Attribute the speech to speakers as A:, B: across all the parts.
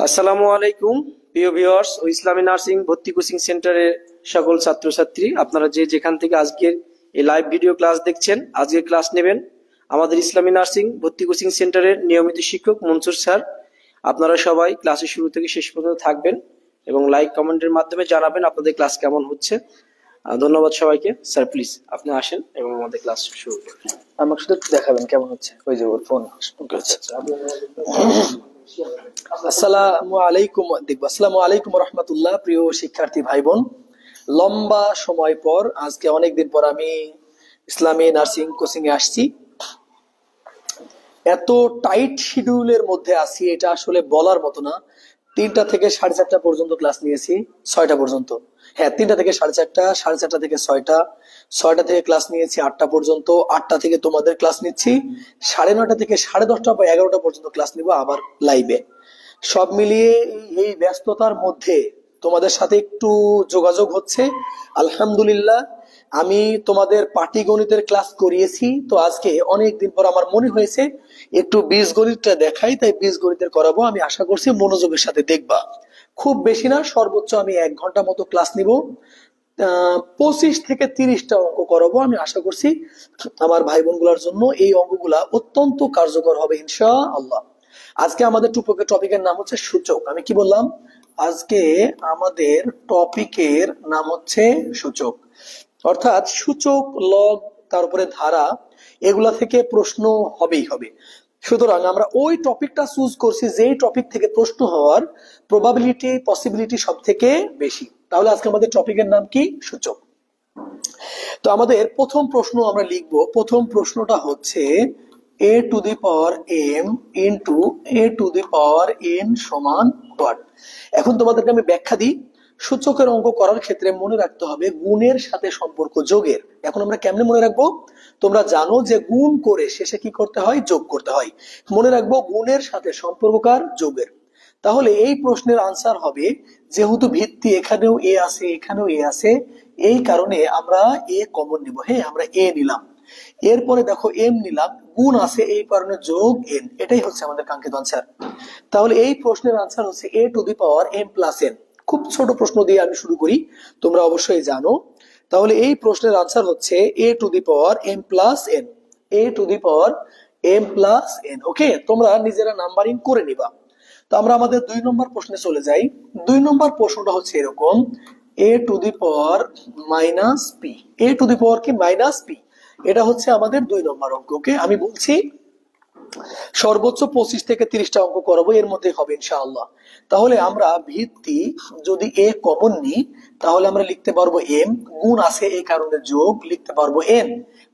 A: আসসালামু আলাইকুম প্রিয় ভিউয়ার্স ও ইসলামী নার্সিং ভর্তি কোচিং সেন্টারের সকল ছাত্রছাত্রী, আপনারা যে যেখান থেকে আজকের এই লাইভ ভিডিও ক্লাস দেখছেন, আজকে ক্লাস নেবেন আমাদের ইসলামী নার্সিং ভর্তি কোচিং সেন্টারের নিয়মিত শিক্ষক মনসুর স্যার। আপনারা সবাই ক্লাসের শুরু থেকে শেষ পর্যন্ত থাকবেন এবং লাইক কমেন্টের মাধ্যমে জানাবেন আপনাদের ক্লাস কেমন হচ্ছে। ধন্যবাদ সবাইকে। স্যার প্লিজ আপনি আসেন এবং আমাদের ক্লাস শুরু করুন।
B: আমাকে শুধু একটু দেখাবেন কেমন হচ্ছে। ওই যে ওর ফোন। আসসালামু আলাইকুম। দেখবো আসসালামু আলাইকুম রহমতুল্লাহ। প্রিয় শিক্ষার্থী ভাই বোন, লম্বা সময় পর আজকে অনেকদিন পর আমি ইসলামী নার্সিং কোচিং এ আসছি। এত টাইট শিডিউলের মধ্যে আছি এটা আসলে বলার মতো না। 3টা থেকে 4:30 পর্যন্ত ক্লাস নিয়েছি, 6টা পর্যন্ত। হ্যাঁ, 3টা থেকে 4:30, 4:30 থেকে 6টা, 6টা থেকে ক্লাস নিয়েছি 8টা পর্যন্ত, 8টা থেকে তোমাদের ক্লাস নিচ্ছি, 9:30 থেকে 10:30 বা 11টা পর্যন্ত ক্লাস নিব আবার লাইভে। সব মিলিয়ে এই ব্যস্ততার মধ্যে তোমাদের সাথে একটু যোগাযোগ হচ্ছে। আলহামদুলিল্লাহ, আমি তোমাদের পাটিগণিতের ক্লাস করিয়েছি, তো আজকে অনেকদিন পর আমার মনে হয়েছে একটু বীজগণিতটা দেখাই, তাই বীজগণিতের করাবো। আমি আশা করছি মনোযোগের সাথে দেখবা। খুব বেশি না, সর্বোচ্চ আমি 1 ঘন্টা মতো ক্লাস নিব। 25 থেকে 30টা অঙ্ক করাবো। আমি আশা করছি আমার ভাই বোনগুলোর জন্য এই অঙ্কগুলা অত্যন্ত কার্যকর হবে ইনশাআল্লাহ। আজকে আমাদের টপিকের নাম হচ্ছে সূচক। আমি কি বললাম? আজকে আমাদের টপিকের নাম হচ্ছে সূচক, অর্থাৎ সূচক, লব, তারপরে ধারা, এগুলা থেকে প্রশ্ন হবেই হবে। সুতরাং আমরা ওই টপিকটা চুজ করছি যেই টপিক থেকে প্রশ্ন হওয়ার প্রবাবিলিটি, পসিবিলিটি সব থেকে বেশি। তাহলে আজকে আমাদের টপিকের নাম কি? সূচক। তো আমাদের প্রথম প্রশ্ন আমরা লিখবো। প্রথম প্রশ্নটা হচ্ছে a to the power m into a to the power n সমান what? এখন তোমাদেরকে আমি ব্যাখ্যা দিই। সূচকের অঙ্ক করার ক্ষেত্রে মনে রাখতে হবে গুণের সাথে সম্পর্ক যোগের। এখন আমরা কেমনে মনে রাখবো? তোমরা জানো যে গুণ করে শেষে কি করতে হয়? যোগ করতে হয়। মনে রাখবো গুণের সাথে সম্পর্ককার যোগের। তাহলে এই প্রশ্নের আনসার হবে, যেহেতু ভিত্তি এখানেও এ আছে, এখানেও এ আছে, এই কারণে আমরা এ কমন নিব। হ্যাঁ, আমরা এ নিলাম। এরপরে দেখো এম নিলাম, গুণ আছে এই কারণে যোগ এন। এটাই হচ্ছে আমাদের কাঙ্ক্ষিত আনসার। তাহলে এই প্রশ্নের আনসার হচ্ছে a to the power m plus n. খুব ছোট প্রশ্ন দিয়ে আমি শুরু করি, তোমরা অবশ্যই জানো। তাহলে এই প্রশ্নের আনসার হচ্ছে a to the power m plus n. A to the power m plus n. Okay, তোমরা নিজেরা নাম্বারিং করে নিবা। তো আমরা আমাদের 2 নম্বর প্রশ্নে চলে যাই। 2 নম্বর প্রশ্নটা হচ্ছে এরকম, a to the power minus p. A to the power কি? Minus p. এটা হচ্ছে আমাদের 2 নম্বর অঙ্ক। ওকে, আমি বলছি সর্বোচ্চ 25 থেকে 30টা অঙ্ক করাবো, এর মধ্যে হবে ইনশাআল্লাহ। তাহলে আমরা ভিত্তি যদি এ কমন নিই, তাহলে আমরা লিখতে পারবো এম, গুণ আছে এই কারণে যোগ, লিখতে পারবো এন,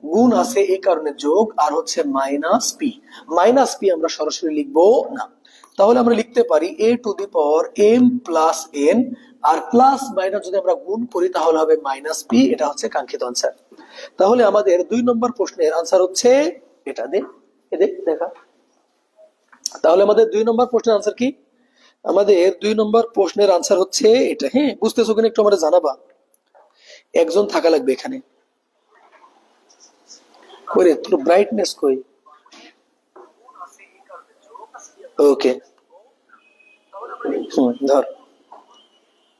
B: গুণ আছে এই কারণে যোগ, আর হচ্ছে মাইনাস পি। মাইনাস পি আমরা সরাসরি লিখবো না। তাহলে আমরা লিখতে পারি a to the power m plus n, আর প্লাস মাইনাস যদি আমরা গুণ করি তাহলে হবে মাইনাস পি। এটা হচ্ছে কাঙ্ক্ষিত আনসার। তাহলে আমাদের 2 নম্বর প্রশ্নের আনসার হচ্ছে এটা। দেখা। তাহলে আমাদের 2 নম্বর প্রশ্নের আনসার কি? আমাদের 2 নম্বর প্রশ্নের আনসার হচ্ছে এটা। হ্যাঁ, বুঝতেছো কিনা একটু আমাদের জানাবা। একজন থাকা লাগবে এখানে। কই তোর ব্রাইটনেস কই? ওকে, ধর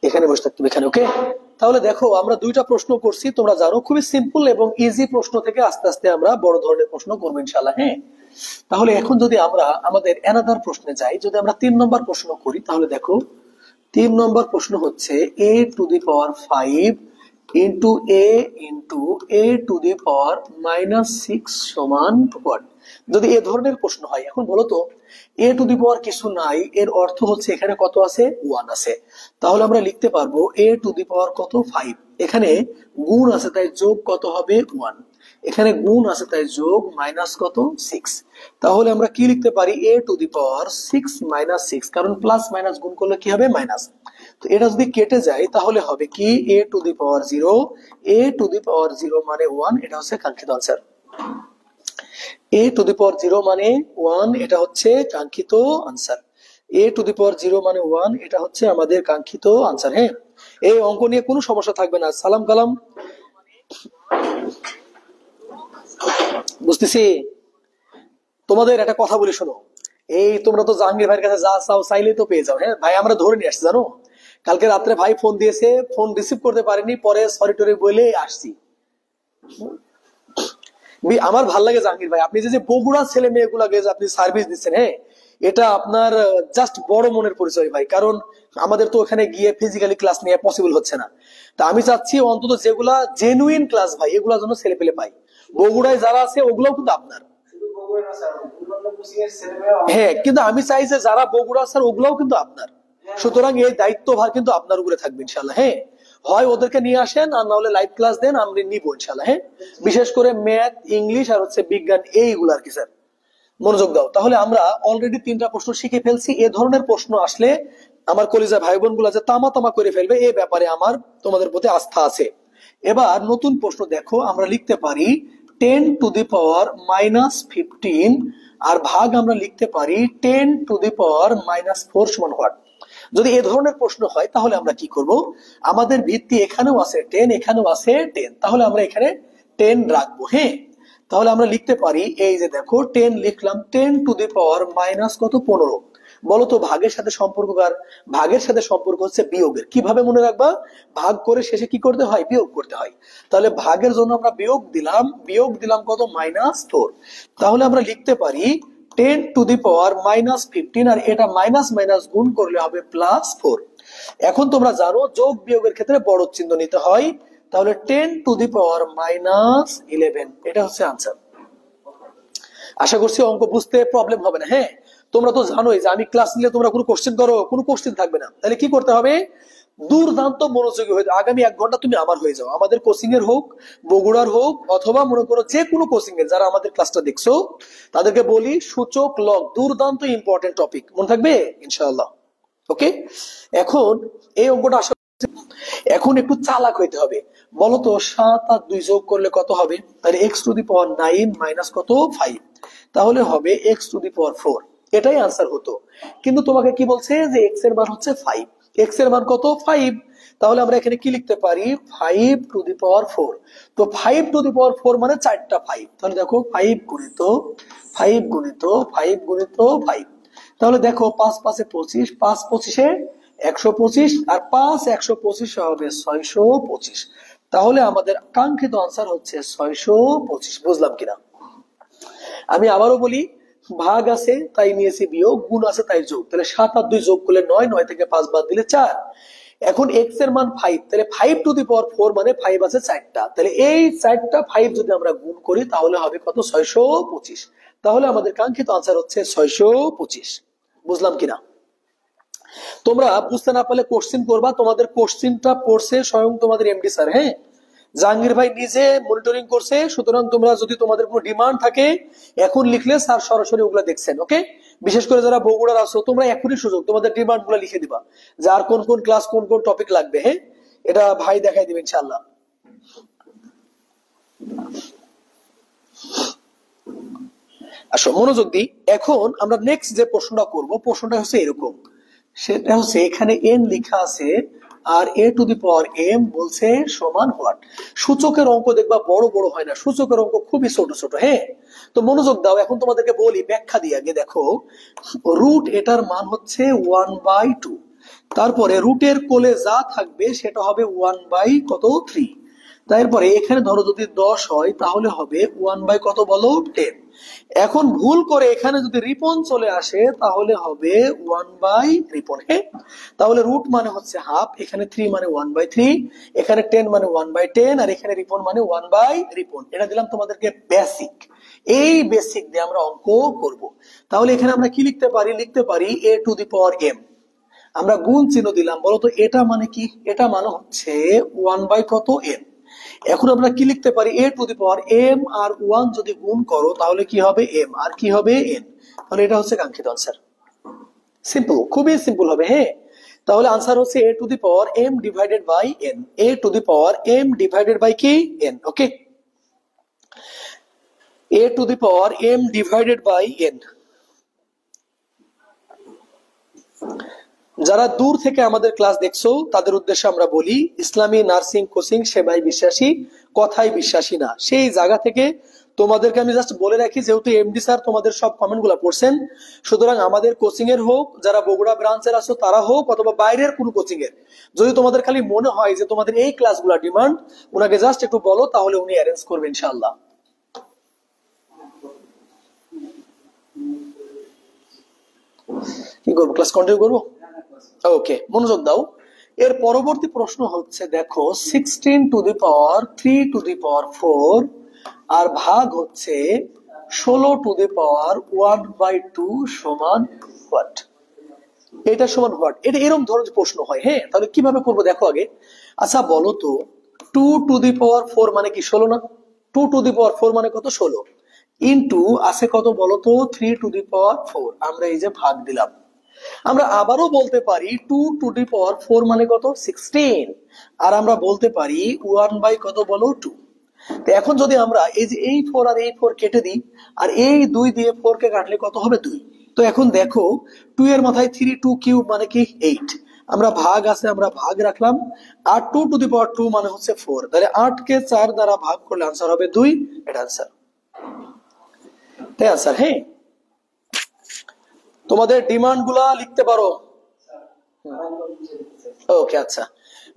B: এখানে বসে থাকতে এখানে। ওকে, তাহলে দেখো আমরা 2টা প্রশ্ন করছি, তোমরা জানো খুবই সিম্পল এবং ইজি প্রশ্ন থেকে আস্তে আস্তে আমরা বড় ধরনের প্রশ্ন করবো ইনশাআল্লাহ। হ্যাঁ, তাহলে এখন যদি আমরা আমাদের অ্যানাদার প্রশ্নে যাই, যদি আমরা 3 নম্বর প্রশ্ন করি, তাহলে দেখো 3 নম্বর প্রশ্ন হচ্ছে a to the power 5 into a to the power minus 6 সমান what? যদি এ ধরনের প্রশ্ন হয়, এখন বলো তো এ টু দি পাওয়ার কিছু নাই, এর অর্থ হচ্ছে এখানে কত আছে? 1 আছে। তাহলে আমরা লিখতে পারবো এ টু দি পাওয়ার কত? 5। এখানে গুণ আছে তাই যোগ কত হবে? 1। এখানে গুণ আছে তাই যোগ মাইনাস কত? 6। তাহলে আমরা কি লিখতে পারি? A to the power 6 minus 6, কারণ প্লাস মাইনাস গুণ করলে কি হবে? মাইনাস। তো এটা যদি কেটে যায় তাহলে হবে কি? এ to the power 0। A to the power 0 মানে 1। এটা হচ্ছে কাঙ্ক্ষিত answer. A to the power 0 মানে 1, এটা হচ্ছে কাঙ্ক্ষিত answer. A to the power 0 মানে 1, এটা হচ্ছে আমাদের কাঙ্ক্ষিত আনসার। হ্যাঁ, এই অঙ্ক নিয়ে কোনো সমস্যা থাকবে না। সালাম কালাম, বুঝতেছি। তোমাদের একটা কথা বলি শোনো, এই তোমরা তো জাহাঙ্গীর ভাইয়ের কাছে যা চাও চাইলেই তো পেয়ে যাও। হ্যাঁ ভাই, আমরা ধরে নিয়ে আসছি জানো, কালকে রাত্রে ভাই ফোন দিয়েছে, ফোন রিসিভ করতে পারিনি, পরে সরি টরি বলে আসছি। আমার ভাল লাগে জাহাঙ্গীর ভাই, আপনি যে বগুড়া ছেলে মেয়েগুলাকে যে আপনি সার্ভিস দিচ্ছেন, হ্যাঁ এটা আপনার জাস্ট বড় মনের পরিচয় ভাই। কারণ আমাদের তো ওখানে গিয়ে ফিজিক্যালি ক্লাস নেওয়া পসিবল হচ্ছে না। তা আমি চাচ্ছি অন্তত যেগুলা জেনুইন ক্লাস ভাই এগুলা যেন ছেলে পেলে পাই। বগুড়ায় যারা আছে ওগুলাও কিন্তু আপনার, হ্যাঁ কিন্তু আমি চাই যে যারা বগুড়া স্যার ওগুলাও কিন্তু আপনার। সুতরাং এই দায়িত্বভার কিন্তু আপনার উপরে থাকবে ইনশাল্লাহ। হ্যাঁ, হয় ওদেরকে নিয়ে আসেন আর না হলে লাইভ ক্লাস দেন, আমরা নিবো ইনশাল্লাহ। হ্যাঁ, বিশেষ করে ম্যাথ, ইংলিশ আর হচ্ছে বিজ্ঞান, এইগুলো আর কি স্যার মনোযোগ দাও। তাহলে আমরা অলরেডি 3টা প্রশ্ন শিখে ফেলছি। এ ধরনের প্রশ্ন আসলে আমার কলিজা ভাই বোন গুলা যে তামা তামা করে ফেলবে এই ব্যাপারে আমার তোমাদের প্রতি আস্থা আছে। এবার নতুন প্রশ্ন দেখো, আমরা লিখতে পারি 10⁻⁻15 আর ভাগ আমরা লিখতে পারি 10⁻⁻4 সমান হোয়াট। যদি এ ধরনের প্রশ্ন হয় তাহলে আমরা কি করব, আমাদের ভিত্তি এখানেও আছে 10, এখানেও আছে 10, তাহলে আমরা এখানে 10 রাখবো। হ্যাঁ, তাহলে আমরা লিখতে পারি, এই যে দেখো 10 লিখলাম, 10⁻⁻ কত 15। বলতো ভাগের সাথে সম্পর্ক কার? ভাগের সাথে সম্পর্ক হচ্ছে বিয়োগের। কিভাবে মনে রাখবা? ভাগ করে শেষে কি করতে হয়? বিয়োগ করতে হয়। তাহলে ভাগের জন্য আমরা বিয়োগ দিলাম কত? -4। তাহলে আমরা লিখতে পারি 10⁻⁻15 আর এটা মাইনাস মাইনাস গুণ করলে হবে +4। এখন তোমরা জানো যোগ বিয়োগের ক্ষেত্রে বড় চিহ্ন নিতে হয়। তাহলে 10⁻11 এটা হচ্ছে আনসার। আশা করছি অঙ্ক বুঝতে প্রবলেম হবে না। হ্যাঁ, তোমরা তো জানোই যে আমি ক্লাস নিলে তোমরা কোনো কোশ্চেন করো, কোনো কোশ্চেন থাকবে না। তাহলে কি করতে হবে? দুর্দান্ত মনোযোগী হয়ে যাও। আগামী 1 ঘন্টা তুমি আমার হয়ে যাও, আমাদের কোচিং এর হোক, বগুড়ার হোক, অথবা মনে করো যে কোনো কোচিং এর যারা আমাদের ক্লাসটা দেখছো তাদেরকে বলি সূচক লগ দুর্দান্ত ইম্পর্টেন্ট টপিক, মনে থাকবে ইনশাআল্লাহ। ওকে, এখন এই অঙ্কটা আসলে এখন একটু চালাক হইতে হবে। বলতো 7 আর 2 যোগ করলে কত হবে? তাহলে x⁹9 মাইনাস কত 5, তাহলে হবে x⁴। এটাই আনসার হতো। কিন্তু তোমাকে কি বলছে যে x এর মান হচ্ছে 5, x এর মান কত 5। তাহলে আমরা এখানে কি লিখতে পারি? 5⁴। তো 5⁴ মানে 4টা 5। তাহলে দেখো 5 গুণিত 5 গুণিত 5 গুণিত 5। তাহলে দেখো 5 5 25, 5 25 125 আর 5 125 হবে 625। তাহলে আমাদের কাঙ্ক্ষিত আনসার হচ্ছে 625। বুঝলাম কিনা? আমি আবারও বলি, ভাগ আছে তাই নিয়েছি বিয়োগ, গুণ আছে তাই যোগ। তাহলে 7 আর 2 যোগ করলে 9, 9 থেকে 5 বাদ দিলে 4। এখন x এর মান 5, তাহলে 5⁴ মানে 5 আছে 4টা। তাহলে এই 4টা 5 যদি আমরা গুণ করি তাহলে হবে কত? 625। তাহলে আমাদের কাঙ্ক্ষিত আনসার হচ্ছে 625। বুঝলাম কিনা? তোমরা বুঝতে না পারলে কোশ্চিন করবা, তোমাদের কোশ্চিনটা পড়ছে স্বয়ং তোমাদের এমডি স্যার। হ্যাঁ, জাহাঙ্গীর ভাই নিজে মনিটরিং করছে। সুতরাং তোমরা যদি তোমাদের কোনো ডিমান্ড থাকে এখন লিখলে স্যার সরাসরি ওগুলা দেখছেন। ওকে, বিশেষ করে যারা বগুড়ার আছো তোমরা এখনই সুযোগ, তোমাদের ডিমান্ড গুলা লিখে দিবা, যার কোন কোন ক্লাস কোন কোন টপিক লাগবে। হ্যাঁ, এটা ভাই দেখাই দিবে ইনশাআল্লাহ। আসো মনোযোগ দিই। এখন আমরা নেক্সট যে প্রশ্নটা করব, প্রশ্নটা হচ্ছে এরকম। সেটা হচ্ছে এখানে n লেখা আছে আর a⁴m বলছে সমান হোয়াট। সূচকের অঙ্ক দেখবা বড় বড় হয় না, সূচকের অঙ্ক খুবই ছোট ছোট। হ্যাঁ, তো মনোযোগ দাও। এখন তোমাদেরকে বলি ব্যাখ্যা দিয়ে আগে দেখো, রুট এটার মান হচ্ছে 1/2। তারপরে রুটের কোলে যা থাকবে সেটা হবে 1/3। তারপরে এখানে ধরো যদি 10 হয় তাহলে হবে 1 কত বলো 10। এখন ভুল করে এখানে যদি রিপন চলে আসে তাহলে হবে 1/রিপন। হ্যাঁ, তাহলে রুট মানে হচ্ছে হাফ, এখানে 3 মানে 1/3, এখানে 10 মানে 1/10 আর এখানে রিপন মানে 1/রিপন। এটা দিলাম তোমাদেরকে বেসিক। এই বেসিক দিয়ে আমরা অঙ্ক করব। তাহলে এখানে আমরা কি লিখতে পারি? লিখতে পারি a⁴m। আমরা গুণ চিহ্ন দিলাম। বলতো এটা মানে কি? এটা মানে হচ্ছে 1/কত m। এখন আমরা কি লিখতে পারি? a⁴m আর 1 যদি গুণ করো তাহলে কি হবে? m আর কি হবে? n। তাহলে এটা হচ্ছে কাঙ্ক্ষিত আনসার। সিম্পল, খুবই সিম্পল হবে। হ্যাঁ, তাহলে আনসার হচ্ছে a⁴m divided by n। a⁴m divided by কি? n। Okay, a⁴m divided by n। যারা দূর থেকে আমাদের ক্লাস দেখছো তাদের উদ্দেশ্যে আমরা বলি, ইসলামী নার্সিং কোচিং সেবায় বিশ্বাসী, কথায় বিশ্বাসী না। সেই জায়গা থেকে তোমাদেরকে আমি জাস্ট বলে রাখি, যেহেতু এমডি স্যার তোমাদের সব কমেন্ট গুলা পড়ছেন, সুতরাং আমাদের কোচিং এর হোক, যারা বগুড়া ব্রাঞ্চের আছো তারা হোক, অথবা বাইরের কোনো কোচিং এর, যদি তোমাদের খালি মনে হয় যে তোমাদের এই ক্লাসগুলা ডিমান্ড, ওনাকে জাস্ট একটু বলো, তাহলে উনি অ্যারেঞ্জ করবে ইনশাআল্লাহ। কি করবো, ক্লাস কন্টিনিউ করবো? ওকে, মনোযোগ দাও। এর পরবর্তী প্রশ্ন হচ্ছে, দেখো 16^3^4 আর ভাগ হচ্ছে 16^1/2 সমান হোয়াট? এটা সমান হোয়াট? এটা এরকম ধরনের প্রশ্ন হয়। হ্যাঁ, তাহলে কিভাবে করবো দেখো আগে। আচ্ছা বলো তো, 2^4 মানে কি 16 না? 2^4 মানে কত? 16 ইন্টু আছে কত বলো তো? 3^4। আমরা এই যে ভাগ দিলাম। আমরা আবারও বলতে পারি 2^4 মানে কত? 16। আর আমরা বলতে পারি 1 কত বলো? 2। তো এখন যদি আমরা এই যে এই 4 আর এই 4 কেটে দিই, আর এই 2 দিয়ে 4 কে কাটলে কত হবে? 2। তো এখন দেখো 2 এর মাথায় 3, 2 কিউব মানে কি 8। আমরা ভাগ আছে, আমরা ভাগ রাখলাম। আর 2^2 মানে হচ্ছে 4। তাহলে 8 কে 4 দ্বারা ভাগ করলে আনসার হবে 2। এটা আনসার। তাই আনসার। হ্যাঁ, তোমাদের ডিমান্ড গুলা লিখতে পারো। ওকে, আচ্ছা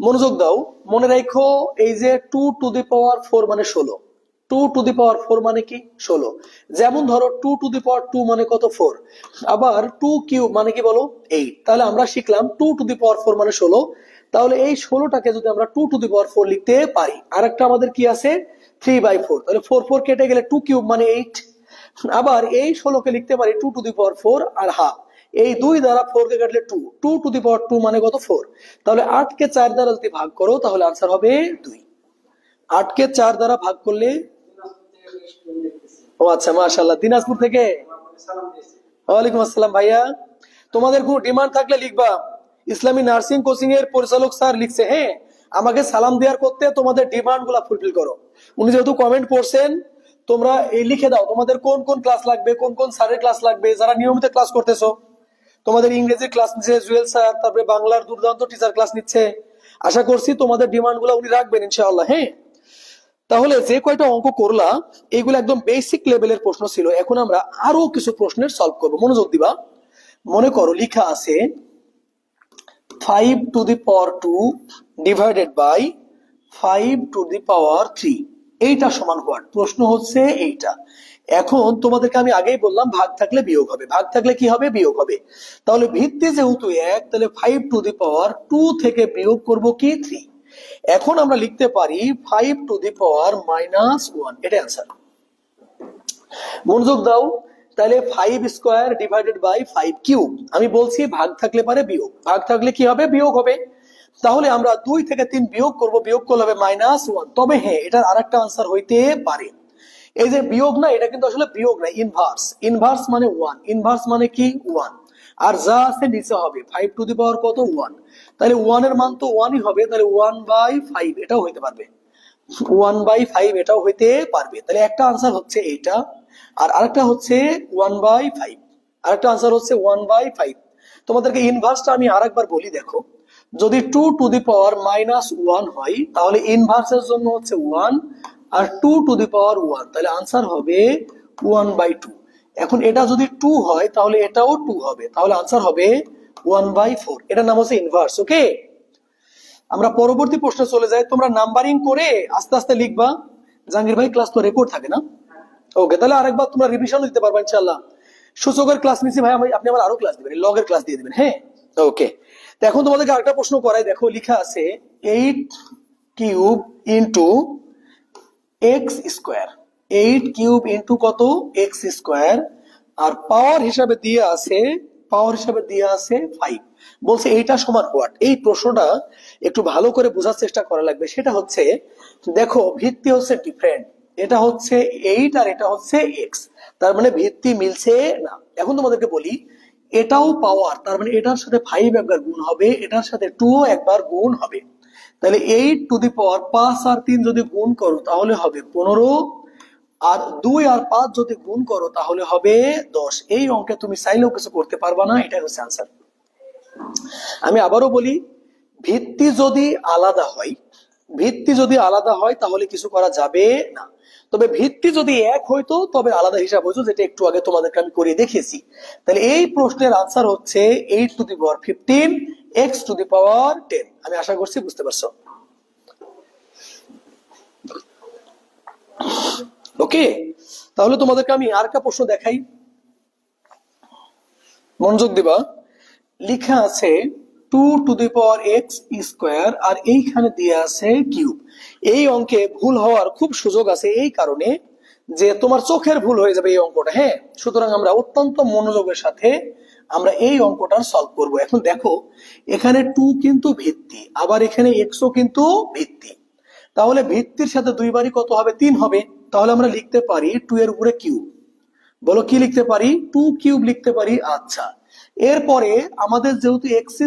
B: মনোযোগ দাও। মনে রাখো এই যে 2^4 মানে 16, 2^4 মানে কি 16। যেমন ধরো 2^2 মানে কত? 4। আবার 2 কিউব মানে কি বলো? 8। তাহলে আমরা শিখলাম 2^4 মানে 16। তাহলে এই 16টাকে যদি আমরা 2^4 লিখতে পারি, আর একটা আমাদের কি আছে? 3/4। তাহলে 4 কেটে গেলে 2 কিউব মানে 8। আবার এই 16কে লিখতে পারি 2^4 আর হাফ। এই 2 দ্বারা 4 কে কাটলে 2, 2^2 মানে কত? 4। তাহলে 8 কে 4 দ্বারা যদি ভাগ করো তাহলে আনসার হবে 2। 8 কে 4 দ্বারা ভাগ করলে, ও আচ্ছা মাশাআল্লাহ, দিনাজপুর থেকে। ওয়ালাইকুম আসসালাম ভাইয়া। তোমাদের কোনো ডিমান্ড থাকলে লিখবা। ইসলামী নার্সিং কোচিং এর পরিচালক স্যার লিখছে, হ্যাঁ, আমাকে সালাম দেওয়ার করতে তোমাদের ডিমান্ড গুলা ফুলফিল করো। উনি যেহেতু কমেন্ট করছেন, তোমরা এই লিখে দাও তোমাদের কোন কোন ক্লাস লাগবে, কোন কোন স্যারের ক্লাস লাগবে। যারা নিয়মিত ক্লাস করতেছো, তোমাদের ইংরেজির ক্লাস নিচ্ছে জুয়েল স্যার, তারপরে বাংলার দুর্দান্ত টিচার ক্লাস নিচ্ছে। আশা করছি তোমাদের ডিমান্ড গুলা উনি রাখবেন ইনশাআল্লাহ। হ্যাঁ, তাহলে যে কয়টা অঙ্ক করলা এইগুলো একদম বেসিক লেভেলের প্রশ্ন ছিল। এখন আমরা আরো কিছু প্রশ্নের সলভ করব, মনোযোগ দিবা। মনে করো লেখা আছে 5^2 ডিভাইডেড বাই 5^3, এইটা সমান হোয়াট? প্রশ্ন হচ্ছে এইটা। এখন তোমাদেরকে আমি আগেই বললাম ভাগ থাকলে বিয়োগ হবে, ভাগ থাকলে কি হবে? বিয়োগ হবে। তাহলে ভিত্তি যেহেতু 1, তাহলে 5^2 থেকে বিয়োগ করব কি? 3। এখন আমরা লিখতে পারি 5^-1। এটা অ্যান্সার। মনোযোগ দাও। তাহলে 5² ডিভাইডেড বাই 5 কিউব। আমি বলছি ভাগ থাকলে পারে বিয়োগ, ভাগ থাকলে কি হবে? বিয়োগ হবে। তাহলে আমরা 2 থেকে 3 বিয়োগ করব, বিয়োগ করলে হবে -1। তবে হ্যাঁ, এটার আরেকটা আনসার হইতে পারে। এই যে বিয়োগ না, এটা কিন্তু আসলে বিয়োগ না, ইনভার্স। ইনভার্স মানে 1, ইনভার্স মানে কি? 1। আর যা আছে নিচে হবে 5 কত? 1। তাহলে 1 এর মান তো 1ই হবে, তাহলে 1/5 এটাও হইতে পারবে, 1/5 এটাও হইতে পারবে। তাহলে একটা আনসার হচ্ছে এইটা, আর আরেকটা হচ্ছে 1/5। আরেকটা আনসার হচ্ছে 1/5। তোমাদেরকে ইনভার্সটা আমি আরেকবার বলি, দেখো যদি 2^-1 হয় তাহলে ইনভার্সের জন্য হচ্ছে 1, আর 2^1 তাহলে আনসার হবে 1/2। এখন এটা যদি 2 হয় তাহলে এটাও 2 হবে, তাহলে আনসার হবে 1/4। এটার নাম হচ্ছে ইনভার্স। ওকে, আমরা পরবর্তী প্রশ্নে চলে যাই। তোমরা নাম্বারিং করে আস্তে আস্তে লিখবা। জাহাঙ্গীর ভাই, ক্লাস তো রেকর্ড থাকে না? ওকে, তাহলে আরেকবার তোমরা রিভিশন দিতে পারবা ইনশাআল্লাহ। সূচকের ক্লাস নিছি ভাই, আপনি আমার আরো ক্লাস দিবেন, লগের ক্লাস দিয়ে দিবেন। হ্যাঁ, ওকে। তো এখন তোমাদেরকে আরেকটা প্রশ্ন করাই। দেখো লেখা আছে 8 cube into x²। 8 cube into কত? x²। আর পাওয়ার হিসাবে দিয়ে আছে, পাওয়ার হিসাবে দিয়ে আছে 5। বলছে এইটা সমান হোয়াট? এই প্রশ্নটা একটু ভালো করে বোঝার চেষ্টা করা লাগবে। সেটা হচ্ছে, দেখো ভিত্তি হচ্ছে ডিফারেন্ট, এটা হচ্ছে 8 আর এটা হচ্ছে x, তার মানে ভিত্তি মিলছে না। এখন তোমাদেরকে বলি, এটাও পাওয়ার, তার মানে এটার সাথে 5 একবার গুণ হবে, এটার সাথে 2 একবার গুণ হবে। তাহলে 8^5 আর 3 যদি গুণ করো তাহলে হবে 15, আর 2 আর 5 যদি গুণ করো তাহলে হবে 10। এই অঙ্কে তুমি চাইলেও কিছু করতে পারবা না, এটাই হচ্ছে আনসার। আমি আবারও বলি, ভিত্তি যদি আলাদা হয়, ভিত্তি যদি আলাদা হয় তাহলে কিছু করা যাবে না। তবে ভিত্তি যদি এক হইতো তবে আলাদা হিসাব হইতো, যেটা একটু আগে তোমাদেরকে আমি করে দেখিয়েছি। তাহলে এই প্রশ্নের আনসার হচ্ছে 8^15 x^10। আমি আশা করছি বুঝতে পারছো। ওকে, তাহলে তোমাদেরকে আমি আর একটা প্রশ্ন দেখাই, মনোযোগ দিবা। লিখা আছে 2^x² আর এইখানে দিয়ে আছে কিউব। এই অঙ্কে ভুল হওয়ার খুব সুযোগ আছে, এই কারণে যে তোমার চোখের ভুল হয়ে যাবে এই অঙ্কটা। হ্যাঁ, সুতরাং আমরা অত্যন্ত মনোযোগের সাথে আমরা এই অঙ্কটা সলভ করব। এখন দেখো, এখানে 2 কিন্তু ভিত্তি, আবার এখানে x-ও কিন্তু ভিত্তি। তাহলে ভিত্তির সাথে দুইবারই কত হবে? 3 হবে। তাহলে আমরা লিখতে পারি 2 এর উপরে কিউব। বলো কি লিখতে পারি? 2 কিউব লিখতে পারি। আচ্ছা, এরপরে আমাদের যেহেতু x²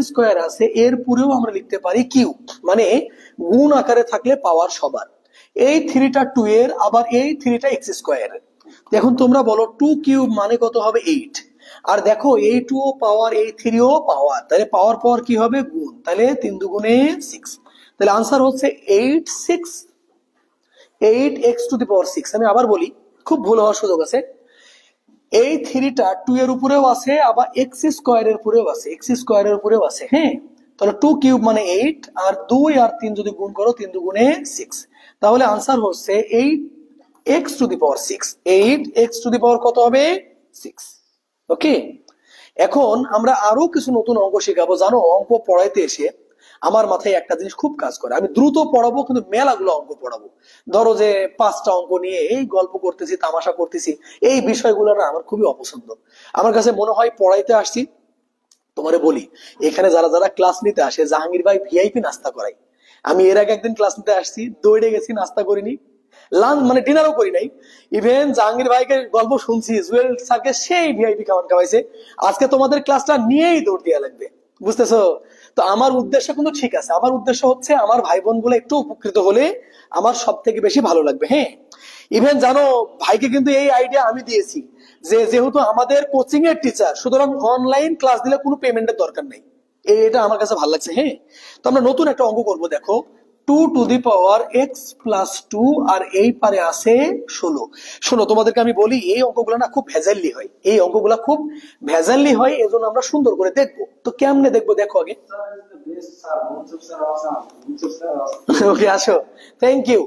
B: আছে, এর পুরেও আমরা লিখতে পারি কিউব, মানে গুণ আকারে থাকলে পাওয়ার সবার। এই 3টা 2 এর, আবার এই 3টা x² এর। এখন তোমরা বলো 2 কিউব মানে কত হবে? 8। আর দেখো এই 2 ও পাওয়ার, এই 3 ও পাওয়ার, তাহলে পাওয়ার পাওয়ার কি হবে? গুণ। তাহলে 3 দুগুণে 6। তাহলে আনসার হচ্ছে 8x⁶। আমি আবার বলি, খুব ভুল হওয়ার সুযোগ আছে। এই 3টা 2 এর উপরেও আছে, আবার x² এর উপরেও আছে, x² এর উপরেও আছে। হ্যাঁ, তাহলে 2 কিউব মানে 8, আর 2 আর 3 যদি গুণ করো, 3 দুগুণে 6। তাহলে আনসার হচ্ছে 8x⁶। 8x⁴ কত হবে? 6। ওকে, এখন আমরা আরো কিছু নতুন অঙ্ক শেখাবো। জানো, অঙ্ক পড়াইতে এসে আমার মাথায় একটা জিনিস খুব কাজ করে। আমি দ্রুত পড়াবো, কিন্তু মেলাগুলো অঙ্ক পড়াবো। ধরো যে 5টা অঙ্ক নিয়ে এই গল্প করতেছি, তামাশা করতেছি, এই বিষয়গুলো না আমার খুবই অপছন্দ। আমার কাছে মনে হয় পড়াইতে আসছি। তোমারে বলি, এখানে যারা যারা ক্লাস নিতে আসে, জাহাঙ্গীর ভাই ভিআইপি নাস্তা করাই। আমি এর আগে একদিন ক্লাস নিতে আসছি, দৌড়ে গেছি, নাস্তা করিনি, লাঞ্চ মানে ডিনারও করি নাই। ইভেন জাহাঙ্গীর ভাইকে গল্প শুনছি, জুয়েল স্যারকে সেই ভিআইপি খাবার খাওয়াইছে। আজকে তোমাদের ক্লাসটা নিয়েই দৌড় দেওয়া লাগবে, বুঝতেছো? তো আমার উদ্দেশ্য কিন্তু ঠিক আছে। আমার উদ্দেশ্য হচ্ছে আমার ভাই বোন গুলো একটু উপকৃত হলে আমার সব থেকে বেশি ভালো লাগবে। হ্যাঁ, ইভেন জানো, ভাইকে কিন্তু এই আইডিয়া আমি দিয়েছি যে যেহেতু আমাদের কোচিং এর টিচার, সুতরাং অনলাইন ক্লাস দিলে কোনো পেমেন্টের দরকার নেই। এটা আমার কাছে ভালো লাগছে। হ্যাঁ, তো আমরা নতুন একটা অঙ্ক করবো। দেখো, 2^x+2 আর এই পারে আছে 16। শোনো, তোমাদেরকে আমি বলি, এই অঙ্কগুলো না খুব ভেজাল্লি হয়। এই অঙ্কগুলো খুব ভেজাল্লি হয়, এজন্য আমরা সুন্দর করে দেখবো। তো কেমনে দেখবো দেখো আগে। ওকে, আসো, থ্যাংক ইউ।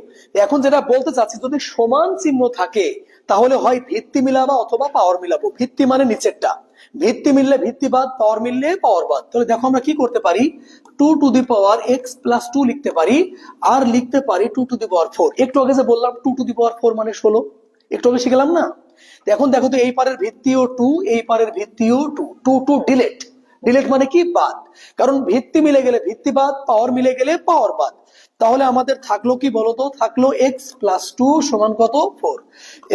B: এখন যেটা বলতে চাচ্ছি, যদি সমান চিহ্ন থাকে তাহলে হয় ভিত্তি মিলাবা অথবা পাওয়ার মিলাবো। ভিত্তি মানে নিচেরটা, ভিত্তি মিললে ভিত্তি বাদ, পাওয়ার মিললে পাওয়ার বাদ। তাহলে দেখো আমরা কি করতে পারি, 2^x+2 লিখতে পারি, আর লিখতে পারি 2^4। একটু আগে যে বললাম 2^4 মানে 16, একটু আগে শিখলাম না? এখন দেখো তো, এই পারের ভিত্তিও 2, এই পারের ভিত্তিও 2। 2 ডিলেট। ডিলেট মানে কি? বাদ। কারণ ভিত্তি মিলে গেলে ভিত্তি বাদ, পাওয়ার মিলে গেলে পাওয়ার বাদ। তাহলে আমাদের থাকলো কি বলতো? থাকলো x+2 সমান কত? 4।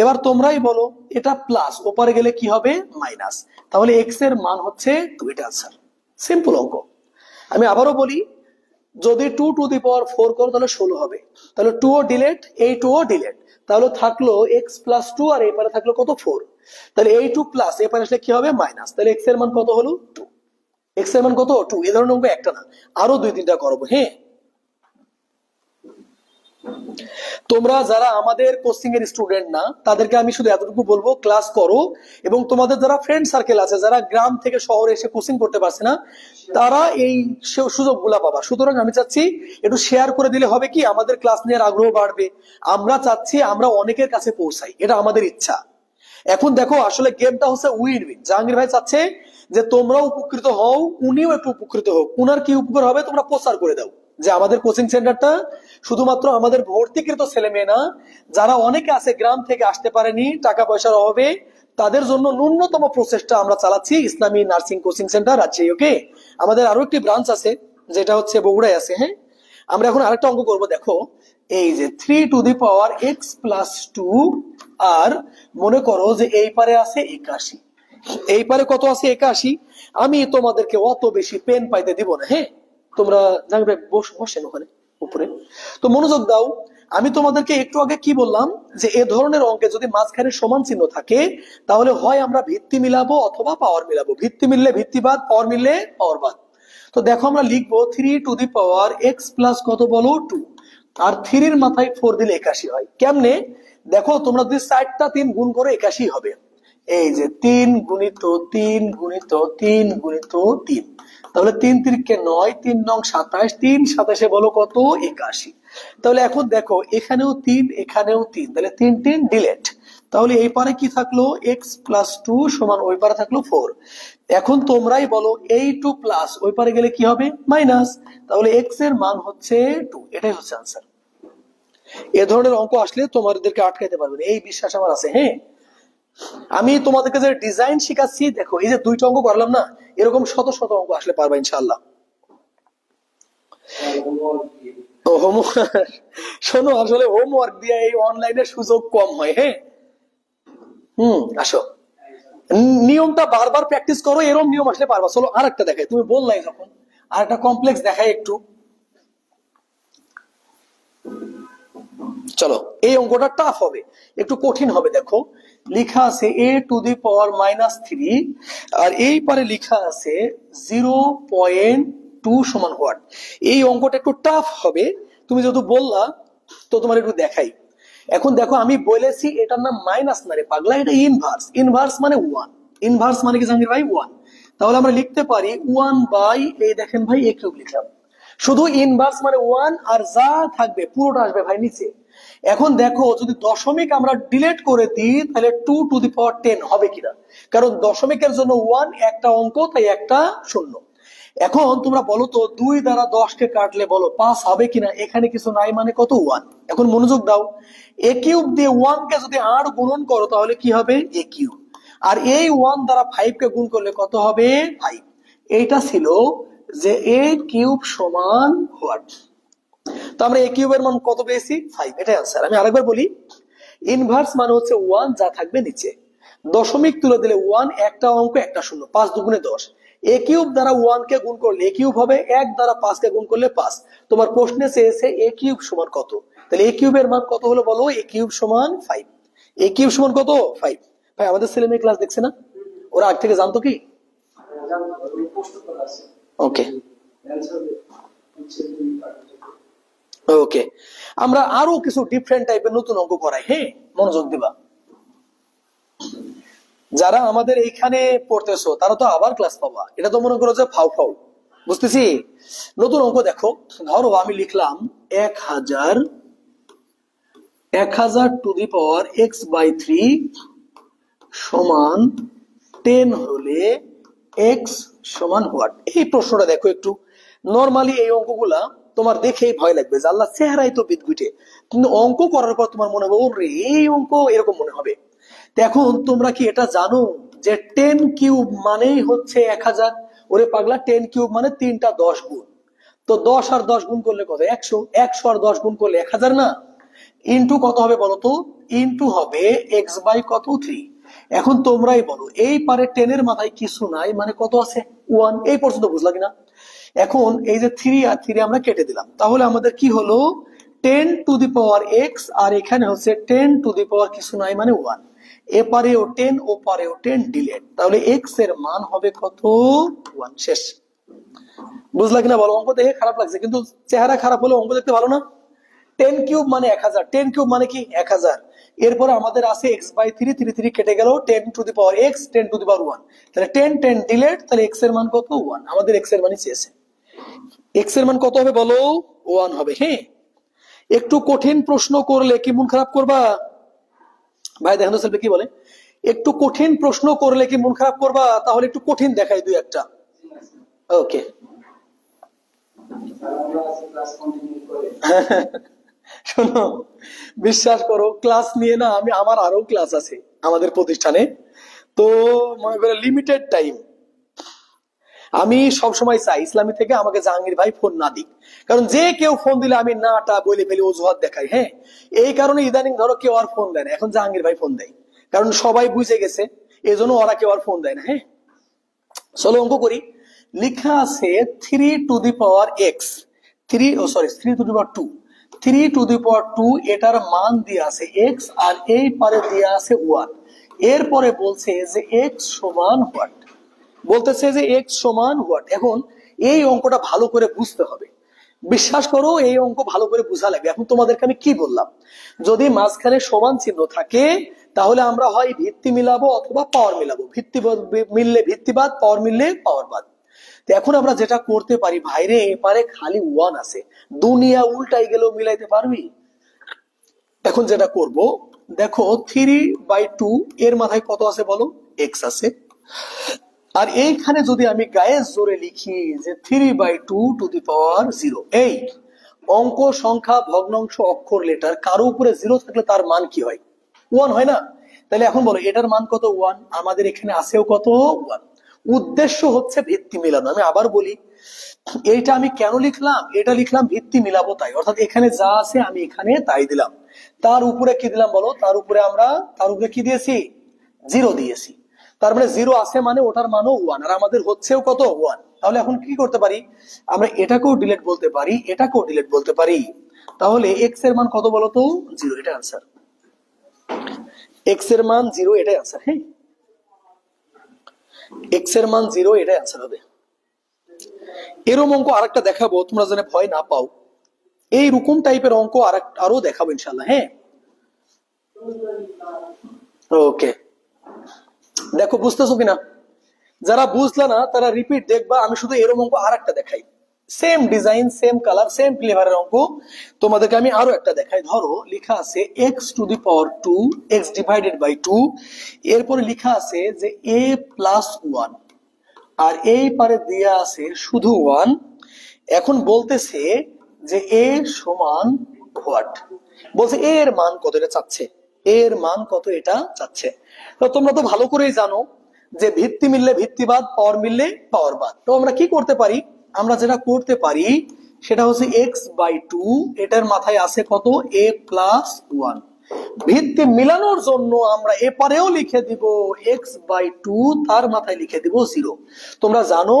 B: এবার তোমরাই বলো, এটা প্লাস, ওপারে গেলে কি হবে? মাইনাস। তাহলে x এর মান হচ্ছে 2। এটা আনসার, সিম্পল অঙ্ক। আমি আবারও বলি, যদি 2^4 করো তাহলে 16 হবে। তাহলে 2 ও ডিলেট, এই 2 ও ডিলেট। তাহলে থাকলো x+2, আর এপারে থাকলো কত? 4। তাহলে এই 2 প্লাস, এপারে আসলে কি হবে? মাইনাস। তাহলে x এর মান কত হলো? 2। x এর মান কত? 2। এই ধরনের অঙ্ক একটা না, আরো 2-3টা করবো। হ্যাঁ, তোমরা যারা আমাদের কোচিং এর স্টুডেন্ট না, তাদেরকে আমি শুধু এতটুকু বলবো, ক্লাস করো। এবং তোমাদের যারা ফ্রেন্ড সার্কেল আছে, যারা গ্রাম থেকে শহরে এসে কোচিং করতে পারছে না, তারা এই সুযোগগুলা পাবা। সুতরাং আমি চাচ্ছি একটু শেয়ার করে দিলে হবে কি, আমাদের ক্লাস নেওয়ার আগ্রহ বাড়বে। আমরা চাচ্ছি আমরা অনেকের কাছে পৌঁছাই, এটা আমাদের ইচ্ছা। এখন দেখো, আসলে গেমটা হচ্ছে উইন উইন। জাহাঙ্গীর ভাই চাচ্ছে যে তোমরাও উপকৃত হও, উনিও একটু উপকৃত হোক। উনার কি উপকার হবে? তোমরা প্রচার করে দাও যে আমাদের কোচিং সেন্টারটা শুধুমাত্র আমাদের ভর্তিকৃত ছেলে মেয়ে না, যারা অনেকে আছে গ্রাম থেকে আসতে পারেনি, টাকা পয়সার অভাবে, তাদের জন্য ন্যূনতম প্রচেষ্টা আমরা চালাচ্ছি ইসলামী নার্সিং কোচিং সেন্টার রাজশাহী। ওকে, আমাদের আরো একটি ব্রাঞ্চ আছে, যেটা হচ্ছে বগুড়ায় আছে। হ্যাঁ, আমরা এখন আরেকটা অঙ্ক করবো। দেখো, এই যে 3^x+2, আর মনে করো যে এই পারে আছে 81, এই পারে কত আছে? 81। আমি তোমাদেরকে অত বেশি পেন পাইতে দিব না। হ্যাঁ, তোমরা জানবে, বসেন ওখানে উপরে। তো মনোযোগ দাও, আমি তোমাদেরকে একটু আগে কি বললাম, যে এ ধরনের অঙ্কে যদি মাঝখানে সমান চিহ্ন থাকে, তাহলে হয় আমরা ভিত্তি মিলাবো অথবা পাওয়ার মিলাবো। ভিত্তি মিললে ভিত্তি বাদ, পাওয়ার মিললে পাওয়ার বাদ। তো দেখো আমরা লিখবো 3 two the power x plus কত বলো 2, আর 3 এর মাথায় 4 দিলে 81 হয়। কেমনে দেখো, তোমরা যদি 4টা 3 গুণ করো 81 হবে। এই যে 3 গুণিত 3 গুণিত 3 গুণিত 3, তাহলে 3 3 কে 9, 3 9 27, 3 27 বলো কত 81। তাহলে এখন দেখো এখানেও 3 এখানেও 3, তাহলে 3 3 ডিলেট। তাহলে এই পারে কি থাকলো x প্লাস 2 সমান ওই পারে থাকলো 4। এখন তোমরাই বলো এই 2 প্লাস ওই পারে গেলে কি হবে মাইনাস, তাহলে x এর মান হচ্ছে 2। এটাই হচ্ছে আনসার। এ ধরনের অঙ্ক আসলে তোমাদেরকে আটকাইতে পারবে না, এই বিশ্বাস আমার আছে। হ্যাঁ, আমি তোমাদেরকে যে ডিজাইন শিখাচ্ছি, দেখো এই যে 2টা অঙ্ক করলাম না, এরকম শত শত অঙ্ক আসলে পারবা ইনশাআল্লাহ। তো হোমওয়ার্ক শোনো, আসলে হোমওয়ার্ক দিয়ে এই অনলাইনের সুযোগ কম হয়। হ্যাঁ, আসো, নিয়মটা বারবার প্র্যাকটিস করো, এরকম নিয়ম আসলে পারবা। চলো আর একটা দেখাই, তুমি বললাই যখন, আর একটা কমপ্লেক্স দেখাই একটু। চলো, এই অঙ্কটা টাফ হবে, একটু কঠিন হবে। দেখো লেখা আছে a⁻³ আর এই পারে লেখা আছে 0.2 সমান হোয়াট। এই অঙ্কটা একটু টাফ হবে, তুমি যেহেতু বললা তো তোমার একটু দেখাই। এখন দেখো আমি বলেছি এটার নাম মাইনাস না রে পাগলা, এটা ইনভার্স। ইনভার্স মানে 1, ইনভার্স মানে কি জাহাঙ্গীর ভাই 1। তাহলে আমরা লিখতে পারি 1 এই দেখেন ভাই a³ লিখলাম। শুধু ইনভার্স মানে 1, আর যা থাকবে পুরোটা আসবে ভাই নিচে। এখন দেখো যদি দশমিক আমরা ডিলিট করে দিই তাহলে 2⁻10 হবে কিনা, কারণ দশমিকের জন্য 1 একটা অঙ্ক, তাই একটা শূন্য। এখন তোমরা বলো তো 2 দ্বারা 10 কে কাটলে বলো 5 হবে কিনা, এখানে কিছু নাই মানে কত 1। এখন মনোযোগ দাও, a³ দিয়ে 1 কে যদি 8 গুণন করো তাহলে কি হবে a³, আর এই 1 দ্বারা 5 কে গুণ করলে কত হবে 5। এইটা ছিল যে a³ সমান হোয়াট। তো আমরা a³ এর মান কত পেয়েছি 5, এটাই आंसर। আমি আরেকবার বলি, ইনভার্স মানে হচ্ছে 1 যা থাকবে নিচে, দশমিক তুলে দিলে 1 একটা অঙ্ক একটা শূন্য, 5 দুগুণে 10। a³ দ্বারা 1 কে গুণ করলে a³ হবে, 1 দ্বারা 5 কে গুণ করলে 5। তোমার প্রশ্নে চেয়েছে a³ সমান কত, তাহলে a³ এর মান কত হলো বলো, a³ সমান 5। a³ সমান কত 5। ভাই আমাদের ছেলে মেয়ে ক্লাস দেখছে না, ওরা আগ থেকে জানতো কি? ওকে ওকে, আমরা আরো কিছু ডিফারেন্ট টাইপের নতুন অঙ্ক করাই। হ্যাঁ, মনোযোগ দিবা। যারা আমাদের এইখানে পড়তেছো তারা তো আবার ক্লাস পাবা, এটা তো মনে করো যে ফাউ ফাউ, বুঝতেছি। নতুন অঙ্ক দেখো, ধরো আমি লিখলাম 1000 সমান 10 হলে x সমান হোয়াট। এই প্রশ্নটা দেখো একটু। নরমালি এই অঙ্কগুলা তোমার দেখেই ভয় লাগবে যে আল্লাহ চেহারাই তো বিদঘুটে, কিন্তু অঙ্ক করার পর তোমার মনে হবে ওরে এই অঙ্ক এরকম মনে হবে। এখন তোমরা কি এটা জানো যে 10³ মানেই হচ্ছে 1000? ওরে পাগলা, 10³ মানে 3টা 10 গুণ, তো 10 আর 10 গুণ করলে কত 100, 100 আর 10 গুণ করলে 1000 না। ইন্টু কত হবে বলো তো, ইন্টু হবে x বাই কত 3। এখন তোমরাই বলো এই পারে 10 এর মাথায় কিছু নাই মানে কত আছে 1, এই পর্যন্ত বুঝলা কিনা। এখন এই যে 3 আর 3 আমরা কেটে দিলাম, তাহলে আমাদের কি হলো 10⁻x, আর এখানে হচ্ছে 10⁻ কিছু নাই মানে 1। এপারেও 10 ও পারেও 10 ডিলেট, তাহলে x এর মান হবে কত 1। শেষ। বুঝলা কিনা বলো? অঙ্ক দেখে খারাপ লাগছে, কিন্তু চেহারা খারাপ হলে অঙ্ক দেখতে ভালো না। 10³ মানে 1000, 10³ মানে কি 1000। এরপরে আমাদের আছে x বাই 3, 3 3 কেটে গেল, 10⁻x 10⁻1, তাহলে 10 10 ডিলেট, তাহলে x এর মান কত 1। আমাদের x এর মানই চেয়েছে, x এর মান কত হবে বলো 1 হবে। হ্যাঁ, একটু কঠিন প্রশ্ন করলে কি মন খারাপ করবা? ভাই দেখেন তো সেলফি কি বলে, একটু কঠিন প্রশ্ন করলে কি মন খারাপ করবা? তাহলে একটু কঠিন দেখাই দুই একটা। ওকে শোনো, বিশ্বাস করো ক্লাস নিয়ে না আমি, আমার আরো ক্লাস আছে আমাদের প্রতিষ্ঠানে, তো মনে করে লিমিটেড টাইম। আমি সবসময় চাই ইসলামী থেকে আমাকে জাহাঙ্গীর ভাই ফোন না দিক, কারণ যে কেউ ফোন দিলে আমি নাটা বলে ফেলি, অজুহাত দেখাই। হ্যাঁ, এই কারণে ইদানিং ধরো কেউ আর ফোন দেয় না, এখন জাহাঙ্গীর ভাই ফোন দেয়, কারণ সবাই বুঝে গেছে, এই জন্য ওরা কেউ আর ফোন দেয় না। হ্যাঁ, চলো অঙ্ক করি। লেখা আছে 3⁻x 3⁻2 এটার মান দিয়ে আছে x, আর এই পারে দিয়ে আছে 1। এরপরে বলছে যে x সমান হোয়াট, বলতেছে যে x সমান হোয়াট। এখন এই অঙ্কটা ভালো করে বুঝতে হবে। বিশ্বাস করো, এই অঙ্ক ভালো করে বোঝা লাগবে। এখন তোমাদেরকে আমি কি বললাম, যদি মাঝখানে সমান চিহ্ন থাকে তাহলে আমরা হয় ভিত্তি মিলাবো অথবা পাওয়ার মিলাবো। ভিত্তি মিললে ভিত্তিবাদ, পাওয়ার মিললে পাওয়ারবাদ। তো এখন আমরা যেটা করতে পারি, ভাইরে এপারে খালি ওয়ান আছে, দুনিয়া উল্টাই গেলেও মিলাইতে পারবি। এখন যেটা করব, দেখো 3/2 এর মাথায় কত আছে বলো, এক্স আছে। আর এইখানে যদি আমি গায়ের জোরে লিখি যে 3/2 টু দি পাওয়ার 0, এই অঙ্ক সংখ্যা ভগ্নাংশ অক্ষর লেটার কারো উপরে 0 থাকলে তার মান কি হয়, 1 হয় না? তাহলে এখন বলো এটার মান কত, 1। আমাদের এখানে আছেও কত, 1। উদ্দেশ্য হচ্ছে ভিত্তি মিলানো। আমি আবার বলি, এইটা আমি কেন লিখলাম, এটা লিখলাম ভিত্তি মিলাবো তাই, অর্থাৎ এখানে যা আছে আমি এখানে তাই দিলাম। তার উপরে কি দিলাম বলো, তার উপরে কি দিয়েছি, 0 দিয়েছি। তার মানে 0 আছে মানে ওটার মানও 1, আর আমাদের হচ্ছেও কত, 1। তাহলে এখন কি করতে পারি, আমরা এটাকেও ডিলিট বলতে পারি, এটাকেও ডিলিট বলতে পারি। তাহলে এক্স এর মান কত বলো তো, 0, এটা আনসার। এক্স এর মান 0, এটাই আনসার। হ্যাঁ, এক্স এর মান 0, এটাই আনসার হবে। এরকম অঙ্ক আরেকটা দেখাবো, তোমরা যেন ভয় না পাও। এইরকম টাইপের অঙ্ক আরো দেখাবো ইনশাল্লাহ। হ্যাঁ, ওকে, দেখো বুঝতেছো কিনা? যারা বুঝলা না তারা রিপিট দেখবা, আমি শুধু এরকম অঙ্ক আরেকটা দেখাই, same design, same colour, same ফ্লেভারের অঙ্ক তোমাদেরকে আমি আরো একটা দেখাই। ধরো লেখা আছে x to the power 2, x divided by 2। এরপরে লেখা আছে যে a প্লাস 1, আর এই পারে দেয়া আছে শুধু 1। এখন বলতেছে যে a সমান হোয়াট, বলছে a এর মান কত, এটা চাচ্ছে, a এর মান কত এটা চাচ্ছে। তো তোমরা তো ভালো করেই জানো যে ভিত্তি মিললে ভিত্তিবাদ, পাওয়ার মিললে পাওয়ারবাদ। তো আমরা কি করতে পারি, আমরা যেটা করতে পারি সেটা হচ্ছে x/2, এটার মাথায় আছে কত, a প্লাস 1। ভিত্তি মিলানোর জন্য আমরা এপারেও লিখে দিব x/2, তার মাথায় লিখে দিব 0। তোমরা জানো